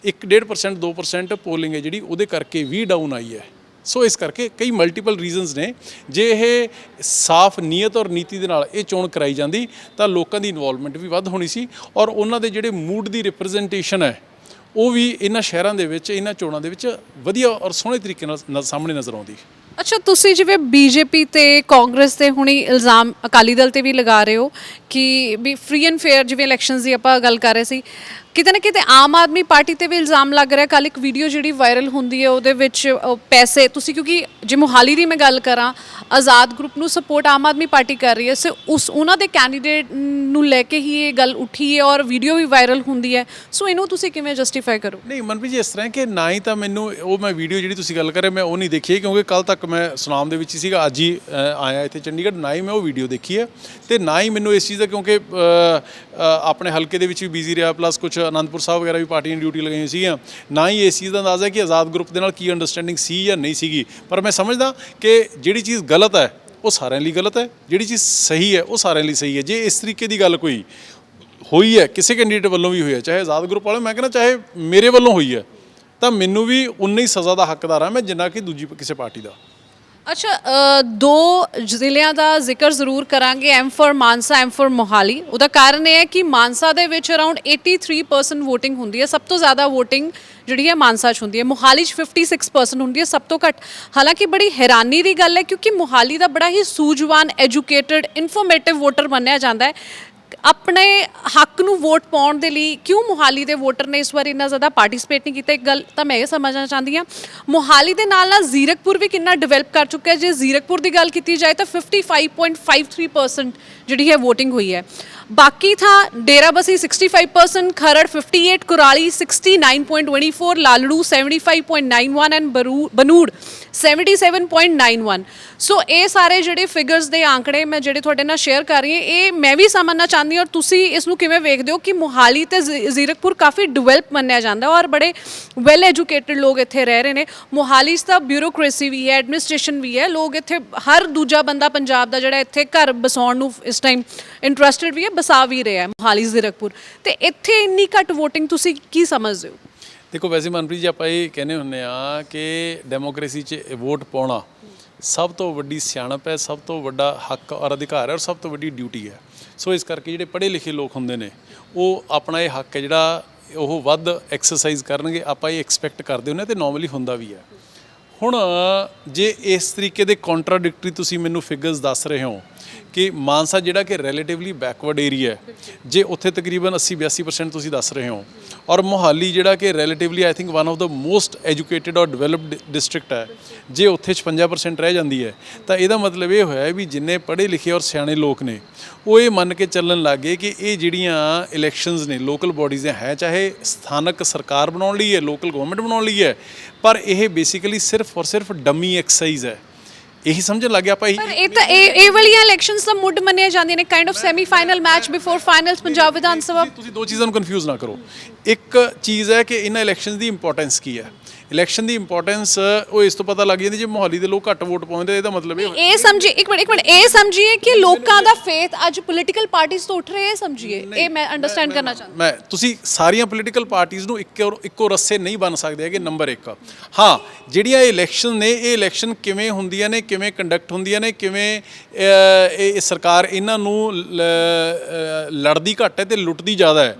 1-1.5% 2% ਪੋਲਿੰਗ ਹੈ ਜਿਹੜੀ ਉਹਦੇ ਕਰਕੇ ਵੀ ਡਾਊਨ ਆਈ ਹੈ। ਸੋ ਇਸ ਕਰਕੇ ਕਈ ਮਲਟੀਪਲ ਰੀਜ਼ਨਸ ਨੇ। ਜੇ ਇਹ ਸਾਫ਼ ਨੀਅਤ ਔਰ ਨੀਤੀ ਦੇ ਨਾਲ ਇਹ ਚੋਣ ਕਰਾਈ ਜਾਂਦੀ ਤਾਂ ਲੋਕਾਂ ਦੀ ਇਨਵੋਲਵਮੈਂਟ ਵੀ ਵੱਧ ਹੋਣੀ ਸੀ ਔਰ ਉਹਨਾਂ ਦੇ ਜਿਹੜੇ ਮੂਡ ਦੀ ਰਿਪਰੈਜ਼ੈਂਟੇਸ਼ਨ ਹੈ ਉਹ ਵੀ ਇਹਨਾਂ ਸ਼ਹਿਰਾਂ ਦੇ ਵਿੱਚ, ਇਹਨਾਂ ਚੋਣਾਂ ਦੇ ਵਿੱਚ ਵਧੀਆ ਔਰ ਸੋਹਣੇ ਤਰੀਕੇ ਨਾਲ ਸਾਹਮਣੇ ਨਜ਼ਰ ਆਉਂਦੀ। ਅੱਛਾ, ਤੁਸੀਂ ਜਿਵੇਂ ਬੀਜੇਪੀ ਤੇ ਕਾਂਗਰਸ ਤੇ ਹੁਣੀ ਇਲਜ਼ਾਮ ਅਕਾਲੀ ਦਲ ਤੇ ਵੀ ਲਗਾ ਰਹੇ ਹੋ ਕਿ ਵੀ ਫ੍ਰੀ ਐਂਡ ਫੇਅਰ ਜਿਵੇਂ ਇਲੈਕਸ਼ਨਸ ਦੀ ਆਪਾਂ ਗੱਲ ਕਰ ਰਹੇ ਸੀ, ਕਿਤੇ ਨਾ ਕਿਤੇ ਆਮ ਆਦਮੀ ਪਾਰਟੀ ਤੇ ਵੀ ਇਲਜ਼ਾਮ ਲੱਗ ਰਿਹਾ। ਕੱਲ੍ਹ ਇੱਕ ਵੀਡੀਓ ਜਿਹੜੀ ਵਾਇਰਲ ਹੁੰਦੀ ਹੈ ਉਹਦੇ ਵਿੱਚ ਪੈਸੇ ਤੁਸੀਂ, ਕਿਉਂਕਿ ਜੇ ਮੋਹਾਲੀ ਦੀ ਮੈਂ ਗੱਲ ਕਰਾਂ, ਆਜ਼ਾਦ ਗਰੁੱਪ ਨੂੰ ਸਪੋਰਟ ਆਮ ਆਦਮੀ ਪਾਰਟੀ ਕਰ ਰਹੀ ਹੈ, ਸੋ ਉਹਨਾਂ ਦੇ ਕੈਂਡੀਡੇਟ ਨੂੰ ਲੈ ਕੇ ਹੀ ਇਹ ਗੱਲ ਉੱਠੀ ਹੈ ਔਰ ਵੀਡੀਓ ਵੀ ਵਾਇਰਲ ਹੁੰਦੀ ਹੈ। ਸੋ ਇਹਨੂੰ ਤੁਸੀਂ ਕਿਵੇਂ ਜਸਟੀਫਾਈ ਕਰੋ? ਨਹੀਂ ਮਨਪ੍ਰੀਤ ਜੀ, ਇਸ ਤਰ੍ਹਾਂ ਕਿ ਨਾ ਹੀ ਤਾਂ ਮੈਨੂੰ ਉਹ ਮੈਂ ਵੀਡੀਓ ਜਿਹੜੀ ਤੁਸੀਂ ਗੱਲ ਕਰ ਰਹੇ ਮੈਂ ਉਹ ਨਹੀਂ ਦੇਖੀ, ਕਿਉਂਕਿ ਕੱਲ੍ਹ ਤੱਕ ਮੈਂ ਸੁਨਾਮ ਦੇ ਵਿੱਚ ਹੀ ਸੀਗਾ, ਅੱਜ ਹੀ ਆਇਆ ਇੱਥੇ ਚੰਡੀਗੜ੍ਹ, ਨਾ ਹੀ ਮੈਂ ਉਹ ਵੀਡੀਓ ਦੇਖੀ ਹੈ ਅਤੇ ਨਾ ਹੀ ਮੈਨੂੰ ਇਸ ਚੀਜ਼ ਦਾ, ਕਿਉਂਕਿ ਆਪਣੇ ਹਲਕੇ ਦੇ ਵਿੱਚ ਵੀ ਬਿਜ਼ੀ ਰਿਹਾ, ਪਲੱਸ ਕੁਛ ਅਨੰਦਪੁਰ ਸਾਹਿਬ ਵਗੈਰਾ ਵੀ ਪਾਰਟੀਆਂ ਡਿਊਟੀ ਲਗਾਈਆਂ ਹੋਈਆਂ ਸੀਗੀਆਂ, ਨਾ ਹੀ ਇਸ ਚੀਜ਼ ਦਾ ਅੰਦਾਜ਼ਾ ਹੈ ਕਿ ਆਜ਼ਾਦ ਗਰੁੱਪ ਦੇ ਨਾਲ ਕੀ ਅੰਡਰਸਟੈਂਡਿੰਗ ਸੀ ਜਾਂ ਨਹੀਂ ਸੀਗੀ। ਪਰ ਮੈਂ ਸਮਝਦਾ ਕਿ ਜਿਹੜੀ ਚੀਜ਼ ਗਲਤ ਹੈ ਉਹ ਸਾਰਿਆਂ ਲਈ ਗਲਤ ਹੈ, ਜਿਹੜੀ ਚੀਜ਼ ਸਹੀ ਹੈ ਉਹ ਸਾਰਿਆਂ ਲਈ ਸਹੀ ਹੈ। ਜੇ ਇਸ ਤਰੀਕੇ ਦੀ ਗੱਲ ਕੋਈ ਹੋਈ ਹੈ ਕਿਸੇ ਕੈਂਡੀਡੇਟ ਵੱਲੋਂ ਵੀ ਹੋਈ ਹੈ, ਚਾਹੇ ਆਜ਼ਾਦ ਗਰੁੱਪ ਵਾਲੇ, ਮੈਂ ਕਹਿੰਦਾ ਚਾਹੇ ਮੇਰੇ ਵੱਲੋਂ ਹੋਈ ਹੈ, ਤਾਂ ਮੈਨੂੰ ਵੀ ਉਨੀ ਹੀ ਸਜ਼ਾ ਦਾ ਹੱਕਦਾਰ ਹਾਂ ਮੈਂ ਜਿੰਨਾ ਕਿ ਦੂਜੀ ਕਿਸੇ ਪਾਰਟੀ ਦਾ। ਅੱਛਾ, ਦੋ ਜ਼ਿਲ੍ਹਿਆਂ ਦਾ ਜ਼ਿਕਰ ਜ਼ਰੂਰ ਕਰਾਂਗੇ, M for Mansa, M for Mohali. ਉਹਦਾ ਕਾਰਨ ਇਹ ਹੈ ਕਿ ਮਾਨਸਾ ਦੇ ਵਿੱਚ ਅਰਾਊਂਡ 83% ਵੋਟਿੰਗ ਹੁੰਦੀ ਹੈ, ਸਭ ਤੋਂ ਜ਼ਿਆਦਾ ਵੋਟਿੰਗ ਜਿਹੜੀ ਹੈ ਮਾਨਸਾ 'ਚ ਹੁੰਦੀ ਹੈ। ਮੋਹਾਲੀ 'ਚ 56% ਹੁੰਦੀ ਹੈ, ਸਭ ਤੋਂ ਘੱਟ। ਹਾਲਾਂਕਿ ਬੜੀ ਹੈਰਾਨੀ ਦੀ ਗੱਲ ਹੈ ਕਿਉਂਕਿ ਮੋਹਾਲੀ ਦਾ ਬੜਾ ਹੀ ਸੂਝਵਾਨ, ਐਜੂਕੇਟਡ, ਇਨਫੋਰਮੇਟਿਵ ਵੋਟਰ ਮੰਨਿਆ ਜਾਂਦਾ ਹੈ। ਆਪਣੇ ਹੱਕ ਨੂੰ ਵੋਟ ਪਾਉਣ ਦੇ ਲਈ ਕਿਉਂ ਮੋਹਾਲੀ ਦੇ ਵੋਟਰ ਨੇ ਇਸ ਵਾਰ ਇੰਨਾ ਜ਼ਿਆਦਾ ਪਾਰਟਿਸਿਪੇਟ ਨਹੀਂ ਕੀਤਾ? ਇੱਕ ਗੱਲ ਤਾਂ ਮੈਂ ਇਹ ਸਮਝਣਾ ਚਾਹੁੰਦੀ ਹਾਂ, ਮੋਹਾਲੀ ਦੇ ਨਾਲ ਨਾਲ ਜ਼ੀਰਕਪੁਰ ਵੀ ਕਿੰਨਾ ਡਿਵੈਲਪ ਕਰ ਚੁੱਕਿਆ। ਜੇ ਜ਼ੀਰਕਪੁਰ ਦੀ ਗੱਲ ਕੀਤੀ ਜਾਏ ਤਾਂ 55.53% ਜਿਹੜੀ ਹੈ ਵੋਟਿੰਗ ਹੋਈ ਹੈ। ਬਾਕੀ ਥਾਂ ਡੇਰਾਬੱਸੀ 65%, ਖਰੜ 58%, ਕੁਰਾਲੀ 69.24%, ਲਾਲੜੂ 75.91 ਐਂਡ ਬਨੂੜ 77.91। ਸੋ ਇਹ ਸਾਰੇ ਜਿਹੜੇ ਫਿਗਰਸ ਦੇ ਆંકੜੇ ਮੈਂ ਜਿਹੜੇ ਤੁਹਾਡੇ ਨਾਲ ਸ਼ੇਅਰ ਕਰ ਰਹੀ ਹਾਂ, ਇਹ ਮੈਂ ਵੀ ਸਮਝਣਾ ਚਾਹੁੰਦੀ ਕਰਨੀ ਔਰ ਤੁਸੀਂ ਇਸ ਨੂੰ ਕਿਵੇਂ ਵੇਖਦੇ ਹੋ ਕਿ ਮੋਹਾਲੀ ਤੇ ਜ਼ੀਰਕਪੁਰ ਕਾਫੀ ਡਿਵੈਲਪ ਮੰਨਿਆ ਜਾਂਦਾ ਔਰ ਬੜੇ ਵੈਲ ਐਜੂਕੇਟਡ ਲੋਕ ਇੱਥੇ ਰਹਿ ਰਹੇ ਨੇ। ਮੋਹਾਲੀ 'ਚ ਤਾਂ ਬਿਊਰੋਕ੍ਰੇਸੀ ਵੀ ਹੈ, ਐਡਮਿਨਿਸਟ੍ਰੇਸ਼ਨ ਵੀ ਹੈ, ਲੋਕ ਇੱਥੇ ਹਰ ਦੂਜਾ ਬੰਦਾ ਪੰਜਾਬ ਦਾ ਜਿਹੜਾ ਇੱਥੇ ਘਰ ਬਸਾਉਣ ਨੂੰ ਇਸ ਟਾਈਮ ਇੰਟਰਸਟਿਡ ਵੀ ਹੈ, ਬਸਾ ਵੀ ਰਿਹਾ ਹੈ ਮੋਹਾਲੀ ਜ਼ੀਰਕਪੁਰ, ਤੇ ਇੱਥੇ ਇੰਨੀ ਘੱਟ ਵੋਟਿੰਗ ਤੁਸੀਂ ਕੀ ਸਮਝਦੇ ਹੋ? ਦੇਖੋ ਵੈਸੇ ਮਨਪ੍ਰੀਤ ਜੀ ਆਪਾਂ ਇਹ ਕਹਿੰਦੇ ਹੁੰਦੇ ਆ ਕਿ ਡੈਮੋਕ੍ਰੇਸੀ 'ਚ ਵੋਟ ਪਾਉਣਾ ਸਭ ਤੋਂ ਵੱਡੀ ਸਿਆਣਪ ਹੈ, ਸਭ ਤੋਂ ਵੱਡਾ ਹੱਕ ਔਰ ਅਧਿਕਾਰ ਹੈ ਔਰ ਸਭ ਤੋਂ ਵੱਡੀ ਡਿਊਟੀ ਹੈ। ਸੋ ਇਸ ਕਰਕੇ ਜਿਹੜੇ ਪੜ੍ਹੇ ਲਿਖੇ ਲੋਕ ਹੁੰਦੇ ਨੇ ਉਹ ਆਪਣਾ ਇਹ ਹੱਕ ਹੈ ਜਿਹੜਾ ਉਹ ਵੱਧ ਐਕਸਰਸਾਈਜ਼ ਕਰਨਗੇ, ਆਪਾਂ ਇਹ ਐਕਸਪੈਕਟ ਕਰਦੇ ਹੁੰਦੇ ਤੇ ਨੋਰਮਲੀ ਹੁੰਦਾ ਵੀ ਹੈ। ਹੁਣ ਜੇ ਇਸ ਤਰੀਕੇ ਦੇ ਕੰਟਰਾਡਿਕਟਰੀ ਤੁਸੀਂ ਮੈਨੂੰ ਫਿਗਰਸ ਦੱਸ ਰਹੇ ਹੋ ਕਿ ਮਾਨਸਾ ਜਿਹੜਾ ਕਿ ਰਿਲੇਟਿਵਲੀ ਬੈਕਵਰਡ ਏਰੀਆ ਹੈ, ਜੇ ਉੱਥੇ ਤਕਰੀਬਨ 80-82% ਤੁਸੀਂ ਦੱਸ ਰਹੇ ਹੋ, ਔਰ ਮੋਹਾਲੀ ਜਿਹੜਾ ਕਿ relatively I think one of the most educated ਔਰ ਡਿਵੈਲਪਡ ਡਿਸਟ੍ਰਿਕਟ ਹੈ, ਜੇ ਉੱਥੇ 56% ਰਹਿ ਜਾਂਦੀ ਹੈ ਤਾਂ ਇਹਦਾ ਮਤਲਬ ਇਹ ਹੋਇਆ ਵੀ ਜਿੰਨੇ ਪੜ੍ਹੇ ਲਿਖੇ ਔਰ ਸਿਆਣੇ ਲੋਕ ਨੇ ਉਹ ਇਹ ਮੰਨ ਕੇ ਚੱਲਣ ਲੱਗ ਗਏ ਕਿ ਇਹ ਜਿਹੜੀਆਂ ਇਲੈਕਸ਼ਨਸ ਨੇ ਲੋਕਲ ਬੋਡੀਜ਼ ਹੈ, ਚਾਹੇ ਸਥਾਨਕ ਸਰਕਾਰ ਬਣਾਉਣ ਲਈ ਹੈ, ਲੋਕਲ ਗਵਰਨਮੈਂਟ ਬਣਾਉਣ ਲਈ ਹੈ, ਪਰ ਇਹ ਬੇਸਿਕਲੀ ਸਿਰਫ ਔਰ ਸਿਰਫ ਡਮੀ ਐਕਸਰਸਾਈਜ਼ ਹੈ। ਇਹੀ ਸਮਝਣ ਲੱਗ ਗਿਆ ਆਪਾਂ ਪਰ ਇਹ ਤਾਂ ਇਹ ਵਾਲੀਆਂ ਇਲੈਕਸ਼ਨਸ ਦਾ ਮੁੱਢ ਮੰਨਿਆ ਜਾਂਦੀਆਂ ਨੇ, kind of semi final match before finals Punjab Vidhan Sabha. ਤੁਸੀਂ ਦੋ ਚੀਜ਼ਾਂ ਨੂੰ ਕਨਫਿਊਜ਼ ਨਾ ਕਰੋ। ਇੱਕ ਚੀਜ਼ ਹੈ ਕਿ ਇਹਨਾਂ ਇਲੈਕਸ਼ਨਸ ਦੀ ਇੰਪੋਰਟੈਂਸ ਕੀ ਹੈ। ਇਲੈਕਸ਼ਨ ਦੀ ਇੰਪੋਰਟੈਂਸ ਉਹ ਇਸ ਤੋਂ ਪਤਾ ਲੱਗ ਜਾਂਦੀ ਜੇ ਮੋਹਾਲੀ ਦੇ ਲੋਕ ਘੱਟ ਵੋਟ ਪਾਉਂਦੇ, ਇਹਦਾ ਮਤਲਬ ਇਹ ਸਮਝੀਏ ਇੱਕ ਮਿੰਟ ਇਹ ਸਮਝੀਏ ਕਿ ਲੋਕਾਂ ਦਾ ਫੇਥ ਅੱਜ ਪੋਲੀਟੀਕਲ ਪਾਰਟੀਆਂ ਤੋਂ ਉੱਠ ਰਿਹਾ ਹੈ, ਸਮਝੀਏ ਇਹ ਮੈਂ ਅੰਡਰਸਟੈਂਡ ਕਰਨਾ ਚਾਹੁੰਦਾ। ਤੁਸੀਂ ਸਾਰੀਆਂ ਪੋਲੀਟੀਕਲ ਪਾਰਟੀਆਂ ਨੂੰ ਇੱਕੋ ਰੱਸੇ ਨਹੀਂ ਬਣ ਸਕਦੇ ਹੈਗੇ। ਨੰਬਰ 1, ਹਾਂ ਜਿਹੜੀਆਂ ਇਹ ਇਲੈਕਸ਼ਨ ਨੇ ਇਹ ਇਲੈਕਸ਼ਨ ਕਿਵੇਂ ਹੁੰਦੀਆਂ ਨੇ, ਕਿਵੇਂ ਕੰਡਕਟ ਹੁੰਦੀਆਂ ਨੇ, ਕਿਵੇਂ ਇਹ ਸਰਕਾਰ ਇਹਨਾਂ ਨੂੰ ਲੜਦੀ ਘੱਟ ਹੈ ਤੇ ਲੁੱਟਦੀ ਜ਼ਿਆਦਾ ਹੈ,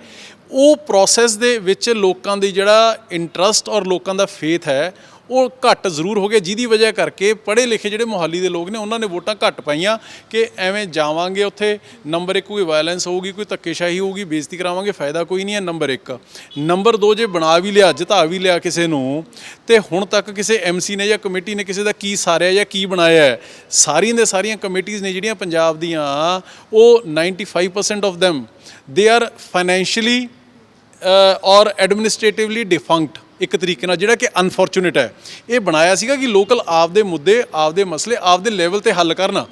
ਉਹ ਪ੍ਰੋਸੈਸ ਦੇ ਵਿੱਚ ਲੋਕਾਂ ਦੀ ਜਿਹੜਾ ਇੰਟਰਸਟ ਔਰ ਲੋਕਾਂ ਦਾ ਫੇਥ ਹੈ ਉਹ ਘੱਟ ਜ਼ਰੂਰ ਹੋ ਗਿਆ, ਜਿਹਦੀ ਵਜ੍ਹਾ ਕਰਕੇ ਪੜ੍ਹੇ ਲਿਖੇ ਜਿਹੜੇ ਮੋਹਾਲੀ ਦੇ ਲੋਕ ਨੇ ਉਹਨਾਂ ਨੇ ਵੋਟਾਂ ਘੱਟ ਪਾਈਆਂ ਕਿ ਐਵੇਂ ਜਾਵਾਂਗੇ ਉੱਥੇ ਨੰਬਰ 1 ਕੋਈ ਵਾਇਲੈਂਸ ਹੋਊਗੀ, ਕੋਈ ਧੱਕੇਸ਼ਾਹੀ ਹੋਊਗੀ, ਬੇਇੱਜ਼ਤੀ ਕਰਾਵਾਂਗੇ, ਫਾਇਦਾ ਕੋਈ ਨਹੀਂ ਹੈ। ਨੰਬਰ 1 ਨੰਬਰ 2 ਜੇ ਬਣਾ ਵੀ ਲਿਆ, ਜਿਤਾ ਵੀ ਲਿਆ ਕਿਸੇ ਨੂੰ, ਤੇ ਹੁਣ ਤੱਕ ਕਿਸੇ ਐਮਸੀ ਨੇ ਜਾਂ ਕਮੇਟੀ ਨੇ ਕਿਸੇ ਦਾ ਕੀ ਸਾਰਿਆ ਜਾਂ ਕੀ ਬਣਾਇਆ ਹੈ। ਸਾਰੀਆਂ ਦੇ ਸਾਰੀਆਂ ਕਮੇਟੀਜ਼ ਨੇ ਜਿਹੜੀਆਂ ਪੰਜਾਬ ਦੀਆਂ ਉਹ 95% of them they are financially ਔਰ ਐਡਮਿਨਿਸਟ੍ਰੇਟਿਵਲੀ ਡਿਫੰਕਟ, ਇੱਕ ਤਰੀਕੇ ਨਾਲ ਜਿਹੜਾ ਕਿ ਅਨਫੋਰਚੂਨੇਟ ਹੈ। ਇਹ ਬਣਾਇਆ ਸੀਗਾ ਕਿ ਲੋਕਲ ਆਪਦੇ ਮੁੱਦੇ, ਆਪਦੇ ਮਸਲੇ ਆਪਦੇ ਲੈਵਲ ਤੇ ਹੱਲ ਕਰਨ,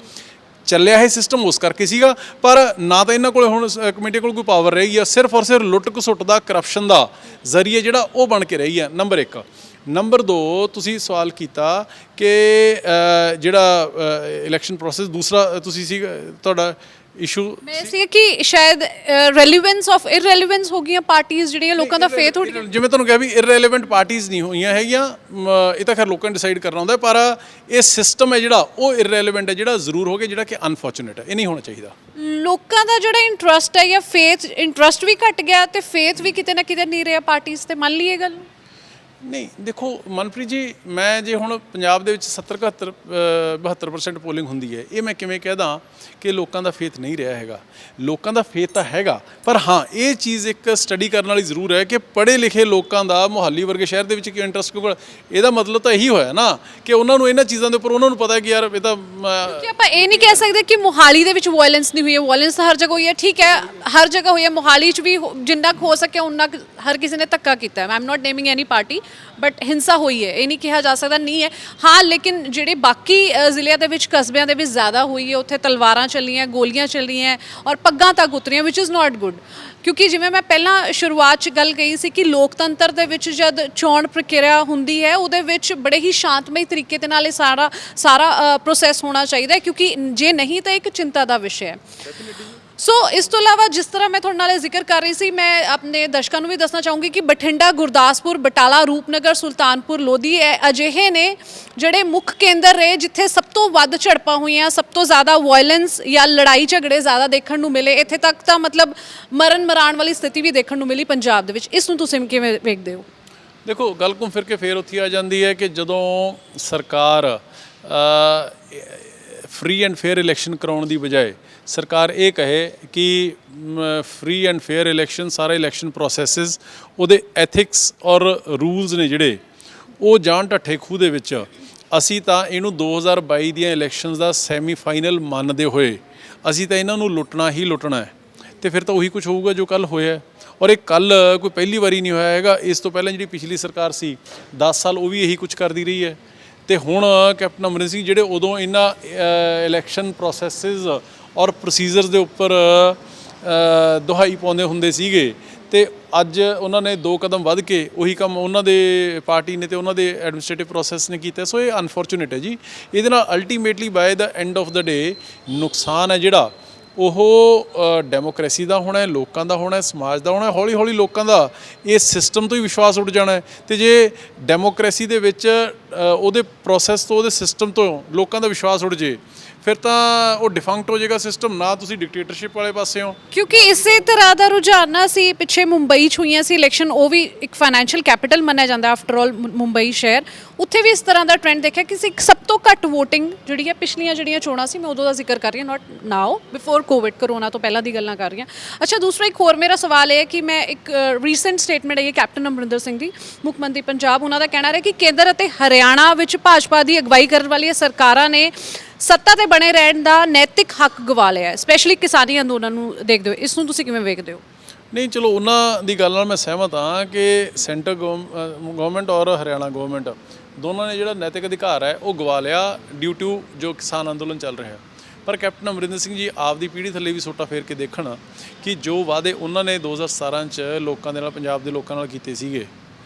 ਚੱਲਿਆ ਇਹ ਸਿਸਟਮ ਉਸ ਕਰਕੇ ਸੀਗਾ। ਪਰ ਨਾ ਤਾਂ ਇਹਨਾਂ ਕੋਲ ਹੁਣ ਕਮੇਟੀ ਕੋਲ ਕੋਈ ਪਾਵਰ ਰਹੀ ਆ, ਸਿਰਫ ਔਰ ਸਿਰਫ ਲੁੱਟ ਘਸੁੱਟ ਦਾ, ਕਰਪਸ਼ਨ ਦਾ ਜ਼ਰੀਏ ਜਿਹੜਾ ਉਹ ਬਣ ਕੇ ਰਹੀ ਹੈ। ਨੰਬਰ 1 ਨੰਬਰ 2 ਤੁਸੀਂ ਸਵਾਲ ਕੀਤਾ ਕਿ ਜਿਹੜਾ ਇਲੈਕਸ਼ਨ ਪ੍ਰੋਸੈਸ, ਦੂਸਰਾ ਤੁਸੀਂ ਸੀ ਤੁਹਾਡਾ ਇਸ਼ੂ ਮੈਂ ਸੀ ਕਿ ਸ਼ਾਇਦ ਰੈਲੇਵੈਂਸ ਆਫ ਇਰਰੈਲੇਵੈਂਸ ਹੋ ਗਈਆਂ ਪਾਰਟੀਆਂ ਜਿਹੜੀਆਂ ਲੋਕਾਂ ਦਾ ਫੇਥ ਉੱਠ ਗਿਆ। ਜਿਵੇਂ ਤੁਹਾਨੂੰ ਕਿਹਾ ਵੀ ਇਰਰੈਲੇਵੈਂਟ ਪਾਰਟੀਆਂ ਨਹੀਂ ਹੋਈਆਂ ਹੈਗੀਆਂ, ਇਹ ਤਾਂ ਖੈਰ ਲੋਕਾਂ ਨੇ ਡਿਸਾਈਡ ਕਰਨਾ ਹੁੰਦਾ, ਪਰ ਇਹ ਸਿਸਟਮ ਹੈ ਜਿਹੜਾ ਉਹ ਇਰਰੈਲੇਵੈਂਟ ਹੈ, ਜਿਹੜਾ ਜ਼ਰੂਰ ਹੋ ਗਿਆ, ਜਿਹੜਾ ਕਿ ਅਨਫੋਰਚੂਨੇਟ ਹੈ। ਇਹ ਨਹੀਂ ਹੋਣਾ ਚਾਹੀਦਾ। ਲੋਕਾਂ ਦਾ ਜਿਹੜਾ ਇੰਟਰਸਟ ਹੈ ਜਾਂ ਫੇਥ, ਇੰਟਰਸਟ ਵੀ ਘਟ ਗਿਆ ਤੇ ਫੇਥ ਵੀ ਕਿਤੇ ਨਾ ਕਿਤੇ ਨਹੀਂ ਰਿਹਾ ਪਾਰਟੀਆਂ ਤੇ, ਮੰਨ ਲਈਏ ਗੱਲ ਨਹੀਂ। ਦੇਖੋ ਮਨਪ੍ਰੀਤ ਜੀ, ਮੈਂ ਜੇ ਹੁਣ ਪੰਜਾਬ ਦੇ ਵਿੱਚ 70-72% ਪੋਲਿੰਗ ਹੁੰਦੀ ਹੈ, ਇਹ ਮੈਂ ਕਿਵੇਂ ਕਹਿਦਾ ਕਿ ਲੋਕਾਂ ਦਾ ਫੇਥ ਨਹੀਂ ਰਿਹਾ ਹੈਗਾ। ਲੋਕਾਂ ਦਾ ਫੇਥ ਤਾਂ ਹੈਗਾ, ਪਰ ਹਾਂ ਇਹ ਚੀਜ਼ ਇੱਕ ਸਟੱਡੀ ਕਰਨ ਵਾਲੀ ਜ਼ਰੂਰ ਹੈ ਕਿ ਪੜ੍ਹੇ ਲਿਖੇ ਲੋਕਾਂ ਦਾ ਮੋਹਾਲੀ ਵਰਗੇ ਸ਼ਹਿਰ ਦੇ ਵਿੱਚ ਕੀ ਇੰਟਰਸਟ, ਕਿਉਂਕਿ ਇਹਦਾ ਮਤਲਬ ਤਾਂ ਇਹੀ ਹੋਇਆ ਨਾ ਕਿ ਉਹਨਾਂ ਨੂੰ ਇਹਨਾਂ ਚੀਜ਼ਾਂ ਦੇ ਉੱਪਰ ਉਹਨਾਂ ਨੂੰ ਪਤਾ ਹੈ ਕਿ ਯਾਰ ਇਹ ਤਾਂ ਕਿ ਆਪਾਂ ਇਹ ਨਹੀਂ ਕਹਿ ਸਕਦੇ ਕਿ ਮੋਹਾਲੀ ਦੇ ਵਿੱਚ ਵਾਇਲੈਂਸ ਨਹੀਂ ਹੋਈ ਹੈ। ਵਾਇਲੈਂਸ ਤਾਂ ਹਰ ਜਗ੍ਹਾ ਹੋਈ ਹੈ, ਠੀਕ ਹੈ, ਹਰ ਜਗ੍ਹਾ ਹੋਈ ਹੈ। ਮੋਹਾਲੀ 'ਚ ਵੀ ਜਿੰਨਾ ਹੋ ਸਕਿਆ ਉਨਾ ਹਰ ਕਿਸੇ ਨੇ ਧੱਕਾ ਕੀਤਾ ਹੈ। I am not naming any party, but ਹਿੰਸਾ ਹੋਈ ਹੈ, ਇਹ ਨਹੀਂ ਕਿਹਾ ਜਾ ਸਕਦਾ ਨਹੀਂ ਹੈ। ਹਾਂ, ਲੇਕਿਨ ਜਿਹੜੇ ਬਾਕੀ ਜ਼ਿਲ੍ਹਿਆਂ ਦੇ ਵਿੱਚ, ਕਸਬਿਆਂ ਦੇ ਵਿੱਚ ਜ਼ਿਆਦਾ ਹੋਈ ਹੈ, ਉੱਥੇ ਤਲਵਾਰਾਂ ਚੱਲੀਆਂ, ਗੋਲੀਆਂ ਚੱਲੀਆਂ ਔਰ ਪੱਗਾਂ ਤੱਕ ਉਤਰੀਆਂ, ਵਿਚ ਇਜ਼ ਨਾਟ ਗੁੱਡ। ਕਿਉਂਕਿ ਜਿਵੇਂ ਮੈਂ ਪਹਿਲਾਂ ਸ਼ੁਰੂਆਤ 'ਚ ਗੱਲ ਕਹੀ ਸੀ ਕਿ ਲੋਕਤੰਤਰ ਦੇ ਵਿੱਚ ਜਦ ਚੋਣ ਪ੍ਰਕਿਰਿਆ ਹੁੰਦੀ ਹੈ ਉਹਦੇ ਵਿੱਚ ਬੜੇ ਹੀ ਸ਼ਾਂਤਮਈ ਤਰੀਕੇ ਦੇ ਨਾਲ ਇਹ ਸਾਰਾ ਪ੍ਰੋਸੈਸ ਹੋਣਾ ਚਾਹੀਦਾ ਹੈ, ਕਿਉਂਕਿ ਜੇ ਨਹੀਂ ਤਾਂ ਇੱਕ ਚਿੰਤਾ ਦਾ ਵਿਸ਼ਾ ਹੈ। ਸੋ ਇਸ ਤੋਂ ਇਲਾਵਾ ਜਿਸ ਤਰ੍ਹਾਂ ਮੈਂ ਤੁਹਾਡੇ ਨਾਲ ਜ਼ਿਕਰ ਕਰ ਰਹੀ ਸੀ, ਮੈਂ ਆਪਣੇ ਦਰਸ਼ਕਾਂ ਨੂੰ ਵੀ ਦੱਸਣਾ ਚਾਹੂੰਗੀ ਕਿ ਬਠਿੰਡਾ, ਗੁਰਦਾਸਪੁਰ, ਬਟਾਲਾ, ਰੂਪਨਗਰ, ਸੁਲਤਾਨਪੁਰ ਲੋਧੀ ਅਜਿਹੇ ਨੇ ਜਿਹੜੇ ਮੁੱਖ ਕੇਂਦਰ ਰਹੇ ਜਿੱਥੇ ਸਭ ਤੋਂ ਵੱਧ ਝੜਪਾਂ ਹੋਈਆਂ, ਸਭ ਤੋਂ ਜ਼ਿਆਦਾ ਵਾਇਲੈਂਸ ਜਾਂ ਲੜਾਈ ਝਗੜੇ ਜ਼ਿਆਦਾ ਦੇਖਣ ਨੂੰ ਮਿਲੇ। ਇੱਥੇ ਤੱਕ ਤਾਂ ਮਤਲਬ ਮਰਨ ਮਰਾਉਣ ਵਾਲੀ ਸਥਿਤੀ ਵੀ ਦੇਖਣ ਨੂੰ ਮਿਲੀ ਪੰਜਾਬ ਦੇ ਵਿੱਚ। ਇਸ ਨੂੰ ਤੁਸੀਂ ਕਿਵੇਂ ਵੇਖਦੇ ਹੋ? ਦੇਖੋ, ਗੱਲ ਘੁੰਮ ਫਿਰ ਕੇ ਫੇਰ ਉੱਥੇ ਆ ਜਾਂਦੀ ਹੈ ਕਿ ਜਦੋਂ ਸਰਕਾਰ ਫ੍ਰੀ ਐਂਡ ਫੇਅਰ ਇਲੈਕਸ਼ਨ ਕਰਾਉਣ ਦੀ ਬਜਾਏ ਸਰਕਾਰ ਇਹ ਕਹੇ ਕਿ ਫ੍ਰੀ ਐਂਡ ਫੇਅਰ ਇਲੈਕਸ਼ਨ, ਸਾਰੇ ਇਲੈਕਸ਼ਨ ਪ੍ਰੋਸੈਸਿਸ, ਉਹਦੇ ਐਥਿਕਸ ਔਰ ਰੂਲਸ ਨੇ ਜਿਹੜੇ ਉਹ ਜਾਣ ਢੱਠੇ ਖੂਹ ਦੇ ਵਿੱਚ, ਅਸੀਂ ਤਾਂ ਇਹਨੂੰ 2022 ਦੀਆਂ ਇਲੈਕਸ਼ਨਸ ਦਾ ਸੈਮੀ ਫਾਈਨਲ ਮੰਨਦੇ ਹੋਏ ਅਸੀਂ ਤਾਂ ਇਹਨਾਂ ਨੂੰ ਲੁੱਟਣਾ ਹੀ ਲੁੱਟਣਾ ਹੈ। ਤੇ ਫਿਰ ਤਾਂ ਉਹੀ ਕੁਝ ਹੋਊਗਾ ਜੋ ਕੱਲ ਹੋਇਆ। ਔਰ ਇਹ ਕੱਲ ਕੋਈ ਪਹਿਲੀ ਵਾਰੀ ਨਹੀਂ ਹੋਇਆ ਹੈਗਾ। ਇਸ ਤੋਂ ਪਹਿਲਾਂ ਜਿਹੜੀ ਪਿਛਲੀ ਸਰਕਾਰ ਸੀ 10 ਸਾਲ ਉਹ ਵੀ ਇਹੀ ਕੁਝ ਕਰਦੀ ਰਹੀ ਹੈ। ਤੇ ਹੁਣ ਕੈਪਟਨ ਅਮਰਿੰਦਰ ਸਿੰਘ ਜਿਹੜੇ ਉਦੋਂ ਇਹਨਾਂ ਇਲੈਕਸ਼ਨ ਪ੍ਰੋਸੈਸਿਸ ਔਰ ਪ੍ਰੋਸੀਜਰਸ ਦੇ ਉੱਪਰ ਦੁਹਾਈ ਪਾਉਂਦੇ ਹੁੰਦੇ ਸੀਗੇ ਤੇ ਅੱਜ ਉਹਨਾਂ ਨੇ 2 ਕਦਮ ਵੱਧ ਕੇ ਉਹੀ ਕੰਮ ਉਹਨਾਂ ਦੇ ਪਾਰਟੀ ਨੇ ਤੇ ਉਹਨਾਂ ਦੇ ਐਡਮਿਨਿਸਟ੍ਰੇਟਿਵ ਪ੍ਰੋਸੈਸ ਨੇ ਕੀਤਾ। ਸੋ ਇਹ ਅਨਫੋਰਚੂਨੇਟ ਹੈ ਜੀ। ਇਹਦੇ ਨਾਲ ultimately by the end of the day ਨੁਕਸਾਨ ਹੈ ਜਿਹੜਾ ਉਹ ਡੈਮੋਕ੍ਰੇਸੀ ਦਾ ਹੋਣਾ ਹੈ, ਲੋਕਾਂ ਦਾ ਹੋਣਾ ਹੈ, ਸਮਾਜ ਦਾ ਹੋਣਾ ਹੈ। ਹੌਲੀ ਹੌਲੀ ਲੋਕਾਂ ਦਾ ਇਸ ਸਿਸਟਮ ਤੋਂ ਹੀ ਵਿਸ਼ਵਾਸ ਉੱਡ ਜਾਣਾ ਹੈ ਤੇ ਜੇ ਡੈਮੋਕ੍ਰੇਸੀ ਦੇ ਵਿੱਚ ਉਹਦੇ ਪ੍ਰੋਸੈਸ ਤੋਂ ਉਹਦੇ ਸਿਸਟਮ ਤੋਂ ਲੋਕਾਂ ਦਾ ਵਿਸ਼ਵਾਸ ਉੱਡ ਜੇ ਫਿਰ ਤਾਂ ਉਹ ਡਿਫੰਕਟ ਹੋ ਜਾਏਗਾ ਸਿਸਟਮ। ਨਾ ਤੁਸੀਂ ਡਿਕਟੇਟਰਸ਼ਿਪ ਵਾਲੇ ਪਾਸੇ ਹੋ, ਕਿਉਂਕਿ ਇਸੇ ਤਰ੍ਹਾਂ ਦਾ ਰੁਝਾਨ ਸੀ ਪਿੱਛੇ ਮੁੰਬਈ 'ਚ ਹੋਈਆਂ ਸੀ ਇਲੈਕਸ਼ਨ। ਉਹ ਵੀ ਇੱਕ ਫਾਈਨੈਂਸ਼ੀਅਲ ਕੈਪੀਟਲ ਮੰਨਿਆ ਜਾਂਦਾ ਆਫਟਰ ਆਲ ਮੁੰਬਈ ਸ਼ਹਿਰ। ਉੱਥੇ ਵੀ ਇਸ ਤਰ੍ਹਾਂ ਦਾ ਟ੍ਰੈਂਡ ਦੇਖਿਆ ਕਿ ਸਭ ਤੋਂ ਘੱਟ ਵੋਟਿੰਗ ਜਿਹੜੀ ਹੈ ਪਿਛਲੀਆਂ ਜਿਹੜੀਆਂ ਚੋਣਾਂ ਸੀ, ਮੈਂ ਉਦੋਂ ਦਾ ਜ਼ਿਕਰ ਕਰ ਰਹੀ ਹਾਂ, ਨਾਟ ਨਾਓ, ਬਿਫੋਰ ਕੋਵਿਡ, ਕਰੋਨਾ ਤੋਂ ਪਹਿਲਾਂ ਦੀ ਗੱਲਾਂ ਕਰ ਰਹੀ ਹਾਂ। ਅੱਛਾ, ਦੂਸਰਾ ਇੱਕ ਹੋਰ ਮੇਰਾ ਸਵਾਲ ਇਹ ਹੈ ਕਿ ਮੈਂ ਇੱਕ ਰੀਸੈਂਟ ਸਟੇਟਮੈਂਟ ਆਈ ਹੈ ਕੈਪਟਨ ਅਮਰਿੰਦਰ ਸਿੰਘ ਦੀ, ਮੁੱਖ ਮੰਤਰੀ ਪੰਜਾਬ, ਉਹਨਾਂ ਦਾ ਕਹਿਣਾ ਰਿਹਾ ਕਿ ਕੇਂਦਰ ਅਤੇ ਹਰਿਆਣਾ ਵਿੱਚ ਭਾਜਪਾ ਦੀ ਅਗਵਾਈ ਕਰਨ ਵਾਲੀਆਂ ਸਰਕਾਰਾਂ ਨੇ ਸੱਤਾ ਤੇ ਬਣੇ ਰਹਿਣ ਦਾ ਨੈਤਿਕ ਹੱਕ ਗਵਾ ਲਿਆ ਹੈ, ਸਪੈਸ਼ਲੀ ਕਿਸਾਨੀ ਅੰਦੋਲਨ ਨੂੰ ਦੇਖਦੇ ਹੋ। ਇਸ ਨੂੰ ਤੁਸੀਂ ਕਿਵੇਂ ਵੇਖਦੇ ਹੋ? ਨਹੀਂ ਚਲੋ ਉਹਨਾਂ ਦੀ ਗੱਲ ਨਾਲ ਮੈਂ ਸਹਿਮਤ ਹਾਂ ਕਿ ਸੈਂਟਰ ਗਵਰਨਮੈਂਟ ਔਰ ਹਰਿਆਣਾ ਗਵਰਨਮੈਂਟ ਦੋਨਾਂ ਨੇ ਜਿਹੜਾ ਨੈਤਿਕ ਅਧਿਕਾਰ ਹੈ ਉਹ ਗਵਾ ਲਿਆ ਡਿਊ ਟੂ ਜੋ ਕਿਸਾਨ ਅੰਦੋਲਨ ਚੱਲ ਰਿਹਾ। ਪਰ ਕੈਪਟਨ ਅਮਰਿੰਦਰ ਸਿੰਘ ਜੀ ਆਪਦੀ ਪੀੜ੍ਹੀ ਥੱਲੇ ਵੀ ਸੋਟਾ ਫੇਰ ਕੇ ਦੇਖਣ ਕਿ ਜੋ ਵਾਅਦੇ ਉਹਨਾਂ ਨੇ 2017 'ਚ ਲੋਕਾਂ ਦੇ ਨਾਲ, ਪੰਜਾਬ ਦੇ ਲੋਕਾਂ ਨਾਲ ਕੀਤੇ ਸੀਗੇ,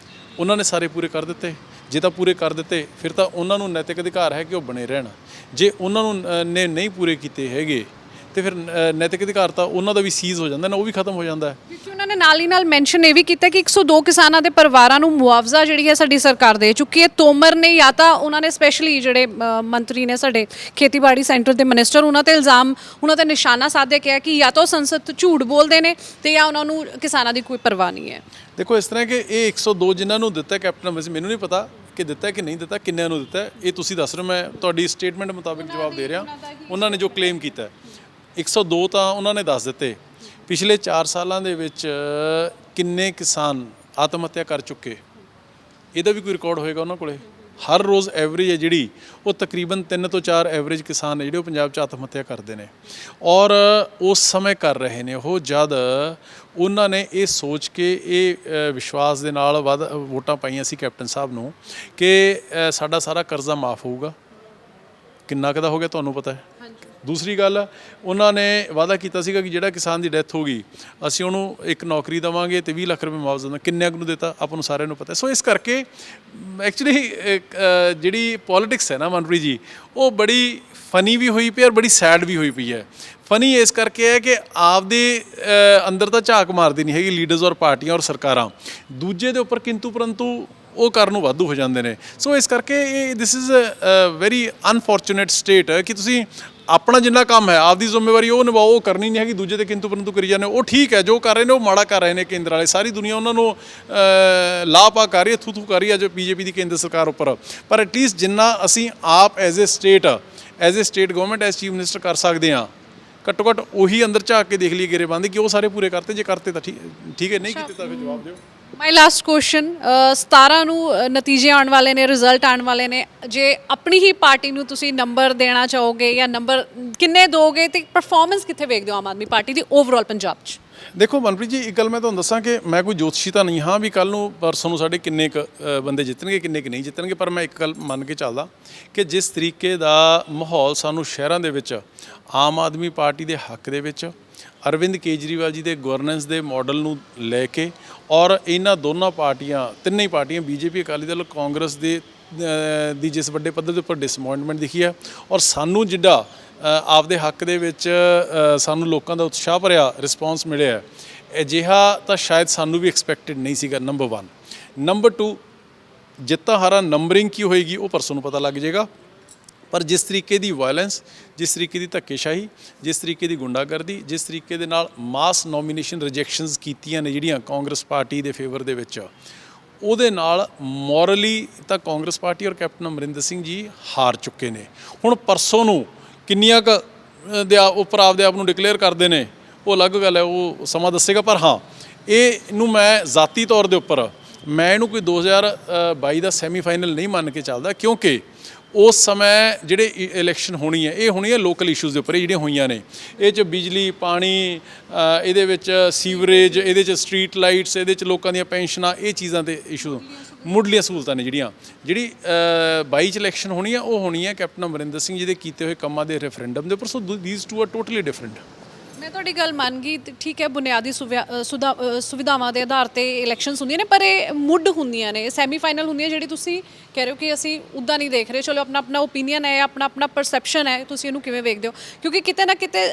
ਉਹਨਾਂ ਨੇ ਸਾਰੇ ਪੂਰੇ ਕਰ ਦਿੱਤੇ। ਜੇ ਤਾਂ ਪੂਰੇ ਕਰ ਦਿੱਤੇ ਫਿਰ ਤਾਂ ਉਹਨਾਂ ਨੂੰ ਨੈਤਿਕ ਅਧਿਕਾਰ ਹੈ ਕਿ ਉਹ ਬਣੇ ਰਹਿਣ। ਜੇ ਉਹਨਾਂ ਨੂੰ ਨੇ ਨਹੀਂ ਪੂਰੇ ਕੀਤੇ ਹੈਗੇ ਤੇ ਫਿਰ ਨੈਤਿਕ ਅਧਿਕਾਰ ਤਾਂ ਉਹਨਾਂ ਦਾ ਵੀ ਸੀਜ਼ ਹੋ ਜਾਂਦਾ ਨਾ, ਉਹ ਵੀ ਖਤਮ ਹੋ ਜਾਂਦਾ ਹੈ। ਕਿਉਂਕਿ ਉਹਨਾਂ ਨੇ ਨਾਲ ਹੀ ਨਾਲ ਮੈਂਸ਼ਨ ਇਹ ਵੀ ਕੀਤਾ ਕਿ 102 ਕਿਸਾਨਾਂ ਦੇ ਪਰਿਵਾਰਾਂ ਨੂੰ ਮੁਆਵਜ਼ਾ ਜਿਹੜੀ ਹੈ ਸਾਡੀ ਸਰਕਾਰ ਦੇ ਚੁੱਕੀ ਹੈ। ਤੋਮਰ ਨੇ ਜਾਂ ਤਾਂ ਉਹਨਾਂ ਨੇ ਸਪੈਸ਼ਲੀ ਜਿਹੜੇ ਮੰਤਰੀ ਨੇ ਸਾਡੇ ਖੇਤੀਬਾੜੀ ਸੈਂਟਰ ਦੇ ਮਿਨਿਸਟਰ, ਉਹਨਾਂ ਤੇ ਇਲਜ਼ਾਮ, ਉਹਨਾਂ ਤੇ ਨਿਸ਼ਾਨਾ ਸਾਧਿਆ ਕਿਹਾ ਕਿ ਜਾਂ ਤਾਂ ਸੰਸਦ 'ਚ ਝੂਠ ਬੋਲਦੇ ਨੇ ਤੇ ਜਾਂ ਉਹਨਾਂ ਨੂੰ ਕਿਸਾਨਾਂ ਦੀ ਕੋਈ ਪਰਵਾਹ ਨਹੀਂ ਹੈ। ਦੇਖੋ ਇਸ ਤਰ੍ਹਾਂ ਕਿ ਇਹ 102 ਜਿਨ੍ਹਾਂ ਨੂੰ ਦਿੱਤਾ ਕੈਪਟਨ ਅਮਰਿੰਦਰ, ਮੈਨੂੰ ਨਹੀਂ ਪਤਾ ਕਿ ਦਿੱਤਾ ਕਿ ਨਹੀਂ ਦਿੱਤਾ, ਕਿੰਨਿਆਂ ਨੂੰ ਦਿੱਤਾ ਇਹ ਤੁਸੀਂ ਦੱਸ ਰਹੇ ਹੋ, ਮੈਂ ਤੁਹਾਡੀ ਸਟੇਟਮੈਂਟ ਮੁਤਾਬਿਕ ਜਵਾਬ ਦੇ ਰਿਹਾ। ਉਹਨਾਂ ਨੇ ਜੋ ਕਲੇਮ ਕੀਤਾ 102 ਤਾਂ ਉਹਨਾਂ ਨੇ ਦੱਸ ਦਿੱਤੇ। ਪਿਛਲੇ 4 ਸਾਲਾਂ ਦੇ ਵਿੱਚ ਕਿੰਨੇ ਕਿਸਾਨ ਆਤਮ ਹੱਤਿਆ ਕਰ ਚੁੱਕੇ, ਇਹਦਾ ਵੀ ਕੋਈ ਰਿਕਾਰਡ ਹੋਏਗਾ ਉਹਨਾਂ ਕੋਲੇ। ਹਰ ਰੋਜ਼ ਐਵਰੇਜ ਹੈ ਜਿਹੜੀ ਉਹ ਤਕਰੀਬਨ 3 ਤੋਂ 4 ਐਵਰੇਜ ਕਿਸਾਨ ਨੇ ਜਿਹੜੇ ਉਹ ਪੰਜਾਬ 'ਚ ਆਤਮ ਹੱਤਿਆ ਕਰਦੇ ਨੇ ਔਰ ਉਸ ਸਮੇਂ ਕਰ ਰਹੇ ਨੇ ਉਹ ਜਦ ਉਹਨਾਂ ਨੇ ਇਹ ਸੋਚ ਕੇ ਇਹ ਵਿਸ਼ਵਾਸ ਦੇ ਨਾਲ ਵੋਟਾਂ ਪਾਈਆਂ ਸੀ ਕੈਪਟਨ ਸਾਹਿਬ ਨੂੰ ਕਿ ਸਾਡਾ ਸਾਰਾ ਕਰਜ਼ਾ ਮਾਫ ਹੋਊਗਾ। ਕਿੰਨਾ ਕੁ ਦਾ ਹੋ ਗਿਆ ਤੁਹਾਨੂੰ ਪਤਾ ਹੈ। ਦੂਸਰੀ ਗੱਲ, ਉਹਨਾਂ ਨੇ ਵਾਅਦਾ ਕੀਤਾ ਸੀਗਾ ਕਿ ਜਿਹੜਾ ਕਿਸਾਨ ਦੀ ਡੈਥ ਹੋ ਗਈ ਅਸੀਂ ਉਹਨੂੰ ਇੱਕ ਨੌਕਰੀ ਦੇਵਾਂਗੇ ਤੇ 20 ਲੱਖ ਰੁਪਏ ਮੁਆਵਜ਼ਾ ਦੇਵਾਂਗੇ। ਕਿੰਨਿਆਂ ਕੁ ਨੂੰ ਦਿੱਤਾ ਆਪਾਂ ਨੂੰ ਸਾਰਿਆਂ ਨੂੰ ਪਤਾ। ਸੋ ਇਸ ਕਰਕੇ ਐਕਚੁਅਲੀ ਜਿਹੜੀ ਪੋਲੀਟਿਕਸ ਹੈ ਨਾ ਮਨਪ੍ਰੀਤ ਜੀ, ਉਹ ਬੜੀ ਫਨੀ ਵੀ ਹੋਈ ਪਈ ਔਰ ਬੜੀ ਸੈਡ ਵੀ ਹੋਈ ਪਈ ਹੈ। ਫਨੀ ਇਸ ਕਰਕੇ ਹੈ ਕਿ ਆਪਦੇ ਅੰਦਰ ਤਾਂ ਝਾਕ ਮਾਰਦੀ ਨਹੀਂ ਹੈਗੀ ਲੀਡਰਸ ਔਰ ਪਾਰਟੀਆਂ ਔਰ ਸਰਕਾਰਾਂ, ਦੂਜੇ ਦੇ ਉੱਪਰ ਕਿੰਤੂ ਪਰੰਤੂ ਉਹ ਕਰਨ ਨੂੰ ਵਾਧੂ ਹੋ ਜਾਂਦੇ ਨੇ। ਸੋ ਇਸ ਕਰਕੇ ਇਹ this is a very unfortunate state ਕਿ ਤੁਸੀਂ ਆਪਣਾ ਜਿੰਨਾ ਕੰਮ ਹੈ ਆਪਦੀ ਜ਼ਿੰਮੇਵਾਰੀ ਉਹ ਨਿਭਾਓ, ਉਹ ਕਰਨੀ ਨਹੀਂ ਹੈਗੀ, ਦੂਜੇ ਤੇ ਕਿੰਤੂ ਪਰੰਤੂ ਕਰੀ ਜਾਂਦੇ। ਉਹ ਠੀਕ ਹੈ ਜੋ ਕਰ ਰਹੇ ਨੇ ਉਹ ਮਾੜਾ ਕਰ ਰਹੇ ਨੇ ਕੇਂਦਰ ਵਾਲੇ, ਸਾਰੀ ਦੁਨੀਆ ਉਹਨਾਂ ਨੂੰ ਲਾਪਾ ਕਰ ਰਹੀ ਹੈ, ਥੂ ਕਰ ਰਹੀ ਹੈ ਜੋ ਬੀਜੇਪੀ ਦੀ ਕੇਂਦਰ ਸਰਕਾਰ ਉੱਪਰ। ਪਰ ਐਟਲੀਸਟ ਜਿੰਨਾ ਅਸੀਂ ਆਪ as a state government as chief minister ਕਰ ਸਕਦੇ ਹਾਂ, ਘੱਟੋ ਘੱਟ ਉਹੀ ਅੰਦਰ ਝਾਕ ਕੇ ਦੇਖ ਲਈ ਗੇਰੇਬੰਦੀ ਕਿ ਉਹ ਸਾਰੇ ਪੂਰੇ ਕਰਤੇ। ਜੇ ਕਰਤੇ ਤਾਂ ਠੀਕ ਹੈ, ਨਹੀਂ ਕੀਤੇ ਤਾਂ ਫਿਰ ਜਵਾਬ ਦਿਓ। ਮਾਈ ਲਾਸਟ ਕੁਐਸਚਨ, 17 ਨੂੰ ਨਤੀਜੇ ਆਉਣ ਵਾਲੇ ਨੇ, ਰਿਜ਼ਲਟ ਆਉਣ ਵਾਲੇ ਨੇ। ਜੇ ਆਪਣੀ ਹੀ ਪਾਰਟੀ ਨੂੰ ਤੁਸੀਂ ਨੰਬਰ ਦੇਣਾ ਚਾਹੋਗੇ ਜਾਂ ਨੰਬਰ ਕਿੰਨੇ ਦੋਗੇ ਤੇ ਪਰਫਾਰਮੈਂਸ ਕਿੱਥੇ ਵੇਖਦੇ ਹੋ ਆਮ ਆਦਮੀ ਪਾਰਟੀ ਦੀ ਓਵਰਆਲ ਪੰਜਾਬ 'ਚ? ਦੇਖੋ ਮਨਪ੍ਰੀਤ ਜੀ, ਇੱਕ ਗੱਲ ਮੈਂ ਤੁਹਾਨੂੰ ਦੱਸਾਂ ਕਿ ਮੈਂ ਕੋਈ ਜੋਤਸ਼ੀ ਤਾਂ ਨਹੀਂ ਹਾਂ ਵੀ ਕੱਲ੍ਹ ਨੂੰ ਪਰਸੋਂ ਨੂੰ ਸਾਡੇ ਕਿੰਨੇ ਕੁ ਬੰਦੇ ਜਿੱਤਣਗੇ ਕਿੰਨੇ ਕੁ ਨਹੀਂ ਜਿੱਤਣਗੇ। ਪਰ ਮੈਂ ਇੱਕ ਗੱਲ ਮੰਨ ਕੇ ਚੱਲਦਾ ਕਿ ਜਿਸ ਤਰੀਕੇ ਦਾ ਮਾਹੌਲ ਸਾਨੂੰ ਸ਼ਹਿਰਾਂ ਦੇ ਵਿੱਚ ਆਮ ਆਦਮੀ ਪਾਰਟੀ ਦੇ ਹੱਕ ਦੇ ਵਿੱਚ ਅਰਵਿੰਦ ਕੇਜਰੀਵਾਲ ਜੀ ਦੇ ਗਵਰਨੈਂਸ ਦੇ ਮਾਡਲ ਨੂੰ ਲੈ ਕੇ ਔਰ ਇਹਨਾਂ ਦੋਨਾਂ ਪਾਰਟੀਆਂ, ਤਿੰਨੇ ਹੀ ਪਾਰਟੀਆਂ ਬੀਜੇਪੀ, ਅਕਾਲੀ ਦਲ, ਕਾਂਗਰਸ ਦੀ ਜਿਸ ਵੱਡੇ ਪੱਧਰ ਦੇ ਉੱਪਰ ਡਿਸਅਪੁਆਇੰਟਮੈਂਟ ਦਿਖੀ ਹੈ ਔਰ ਸਾਨੂੰ ਜਿਹੜਾ ਆਪਦੇ ਹੱਕ ਦੇ ਵਿੱਚ ਸਾਨੂੰ ਲੋਕਾਂ ਦਾ ਉਤਸ਼ਾਹ ਭਰਿਆ ਰਿਸਪੌਂਸ ਮਿਲਿਆ, ਅਜਿਹਾ ਤਾਂ ਸ਼ਾਇਦ ਸਾਨੂੰ ਵੀ ਐਕਸਪੈਕਟਡ ਨਹੀਂ ਸੀਗਾ। ਨੰਬਰ 1। ਨੰਬਰ 2, ਜਿੱਤਾਂ ਹਾਰਾਂ ਨੰਬਰਿੰਗ ਕੀ ਹੋਏਗੀ ਉਹ ਪਰਸੋਂ ਨੂੰ ਪਤਾ ਲੱਗ ਜਾਏਗਾ। ਪਰ ਜਿਸ ਤਰੀਕੇ ਦੀ ਵਾਇਲੈਂਸ, ਜਿਸ ਤਰੀਕੇ ਦੀ ਧੱਕੇਸ਼ਾਹੀ, ਜਿਸ ਤਰੀਕੇ ਦੀ ਗੁੰਡਾਗਰਦੀ, ਜਿਸ ਤਰੀਕੇ ਦੇ ਨਾਲ ਮਾਸ ਨੋਮੀਨੇਸ਼ਨ ਰਿਜੈਕਸ਼ਨਸ ਕੀਤੀਆਂ ਨੇ ਜਿਹੜੀਆਂ ਕਾਂਗਰਸ ਪਾਰਟੀ ਦੇ ਫੇਵਰ ਦੇ ਵਿੱਚ, ਉਹਦੇ ਨਾਲ ਮੋਰਲੀ ਤਾਂ ਕਾਂਗਰਸ ਪਾਰਟੀ ਔਰ ਕੈਪਟਨ ਅਮਰਿੰਦਰ ਸਿੰਘ ਜੀ ਹਾਰ ਚੁੱਕੇ ਨੇ। ਹੁਣ ਪਰਸੋਂ ਨੂੰ ਕਿੰਨੀਆਂ ਕੁ ਦੇ ਉੱਪਰ ਆਪਦੇ ਆਪ ਨੂੰ ਡਿਕਲੇਅਰ ਕਰਦੇ ਨੇ ਉਹ ਅਲੱਗ ਗੱਲ ਹੈ, ਉਹ ਸਮਾਂ ਦੱਸੇਗਾ। ਪਰ ਹਾਂ, ਇਹਨੂੰ ਮੈਂ ਜ਼ਾਤੀ ਤੌਰ ਦੇ ਉੱਪਰ ਮੈਂ ਇਹਨੂੰ ਕੋਈ 2022 ਦਾ ਸੈਮੀਫਾਈਨਲ ਨਹੀਂ ਮੰਨ ਕੇ ਚੱਲਦਾ, ਕਿਉਂਕਿ ਉਸ ਸਮੇਂ ਜਿਹੜੇ ਇਲੈਕਸ਼ਨ ਹੋਣੀ ਹੈ ਇਹ ਹੋਣੀ ਹੈ ਲੋਕਲ ਇਸ਼ੂਜ਼ ਦੇ ਉੱਪਰ। ਇਹ ਜਿਹੜੀਆਂ ਹੋਈਆਂ ਨੇ ਇਹ 'ਚ ਬਿਜਲੀ, ਪਾਣੀ, ਇਹਦੇ ਵਿੱਚ ਸੀਵਰੇਜ, ਇਹਦੇ 'ਚ ਸਟਰੀਟ ਲਾਈਟਸ, ਇਹਦੇ 'ਚ ਲੋਕਾਂ ਦੀਆਂ ਪੈਨਸ਼ਨਾਂ, ਇਹ ਚੀਜ਼ਾਂ ਦੇ ਇਸ਼ੂ, ਮੁੱਢਲੀਆਂ ਸਹੂਲਤਾਂ ਨੇ ਜਿਹੜੀ 22 'ਚ ਇਲੈਕਸ਼ਨ ਹੋਣੀ ਹੈ ਉਹ ਹੋਣੀ ਹੈ ਕੈਪਟਨ ਅਮਰਿੰਦਰ ਸਿੰਘ ਜੀ ਦੇ ਕੀਤੇ ਹੋਏ ਕੰਮਾਂ ਦੇ ਰੈਫਰੈਂਡਮ ਦੇ ਉੱਪਰ। So these to R totally different. ਮੈਂ ਤੁਹਾਡੀ ਗੱਲ ਮੰਨ ਗਈ ਤੇ ਠੀਕ ਹੈ, ਬੁਨਿਆਦੀ ਸੁਵਿਧਾਵਾਂ ਦੇ ਆਧਾਰ ਤੇ ਇਲੈਕਸ਼ਨਸ ਹੁੰਦੀਆਂ ਨੇ, ਪਰ ਇਹ ਮੁੱਢ ਹੁੰਦੀਆਂ ਨੇ, ਸੈਮੀਫਾਈਨਲ ਹੁੰਦੀਆਂ, ਜਿਹੜੀ ਤੁਸੀਂ ਕਹਿ ਰਹੇ ਹੋ ਕਿ ਅਸੀਂ ਉੱਦਾਂ ਨਹੀਂ ਦੇਖ ਰਹੇ। ਚਲੋ ਆਪਣਾ ਆਪਣਾ ਓਪੀਨੀਅਨ ਹੈ, ਆਪਣਾ ਆਪਣਾ ਪਰਸੈਪਸ਼ਨ ਹੈ, ਤੁਸੀਂ ਇਹਨੂੰ ਕਿਵੇਂ ਵੇਖਦੇ ਹੋ? ਕਿਉਂਕਿ ਕਿਤੇ ਨਾ ਕਿਤੇ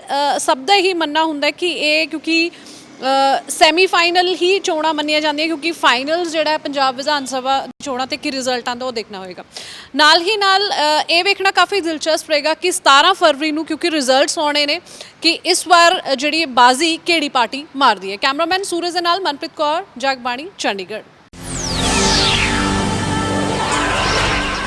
ਸਭ ਦਾ ਹੀ ਮੰਨਣਾ ਹੁੰਦਾ ਕਿ ਇਹ ਕਿਉਂਕਿ ਸੈਮੀਫਾਈਨਲ ਹੀ ਚੋਣਾਂ ਮੰਨੀਆਂ ਜਾਂਦੀਆਂ, ਕਿਉਂਕਿ ਫਾਈਨਲ ਜਿਹੜਾ ਹੈ ਪੰਜਾਬ ਵਿਧਾਨ ਸਭਾ ਚੋਣਾਂ ਤੇ ਕੀ ਰਿਜ਼ਲਟ ਆਉਂਦਾ ਉਹ ਦੇਖਣਾ ਹੋਏਗਾ। ਨਾਲ ਹੀ ਨਾਲ ਇਹ ਵੇਖਣਾ ਕਾਫੀ ਦਿਲਚਸਪ ਰਹੇਗਾ ਕਿ 17 ਫਰਵਰੀ ਨੂੰ, ਕਿਉਂਕਿ ਰਿਜ਼ਲਟਸ ਆਉਣੇ ਨੇ, ਕਿ ਇਸ ਵਾਰ ਜਿਹੜੀ ਬਾਜ਼ੀ ਕਿਹੜੀ ਪਾਰਟੀ ਮਾਰਦੀ ਹੈ। ਕੈਮਰਾਮੈਨ ਸੂਰਜ ਦੇ ਨਾਲ ਮਨਪ੍ਰੀਤ ਕੌਰ, ਜਗਬਾਣੀ, ਚੰਡੀਗੜ੍ਹ।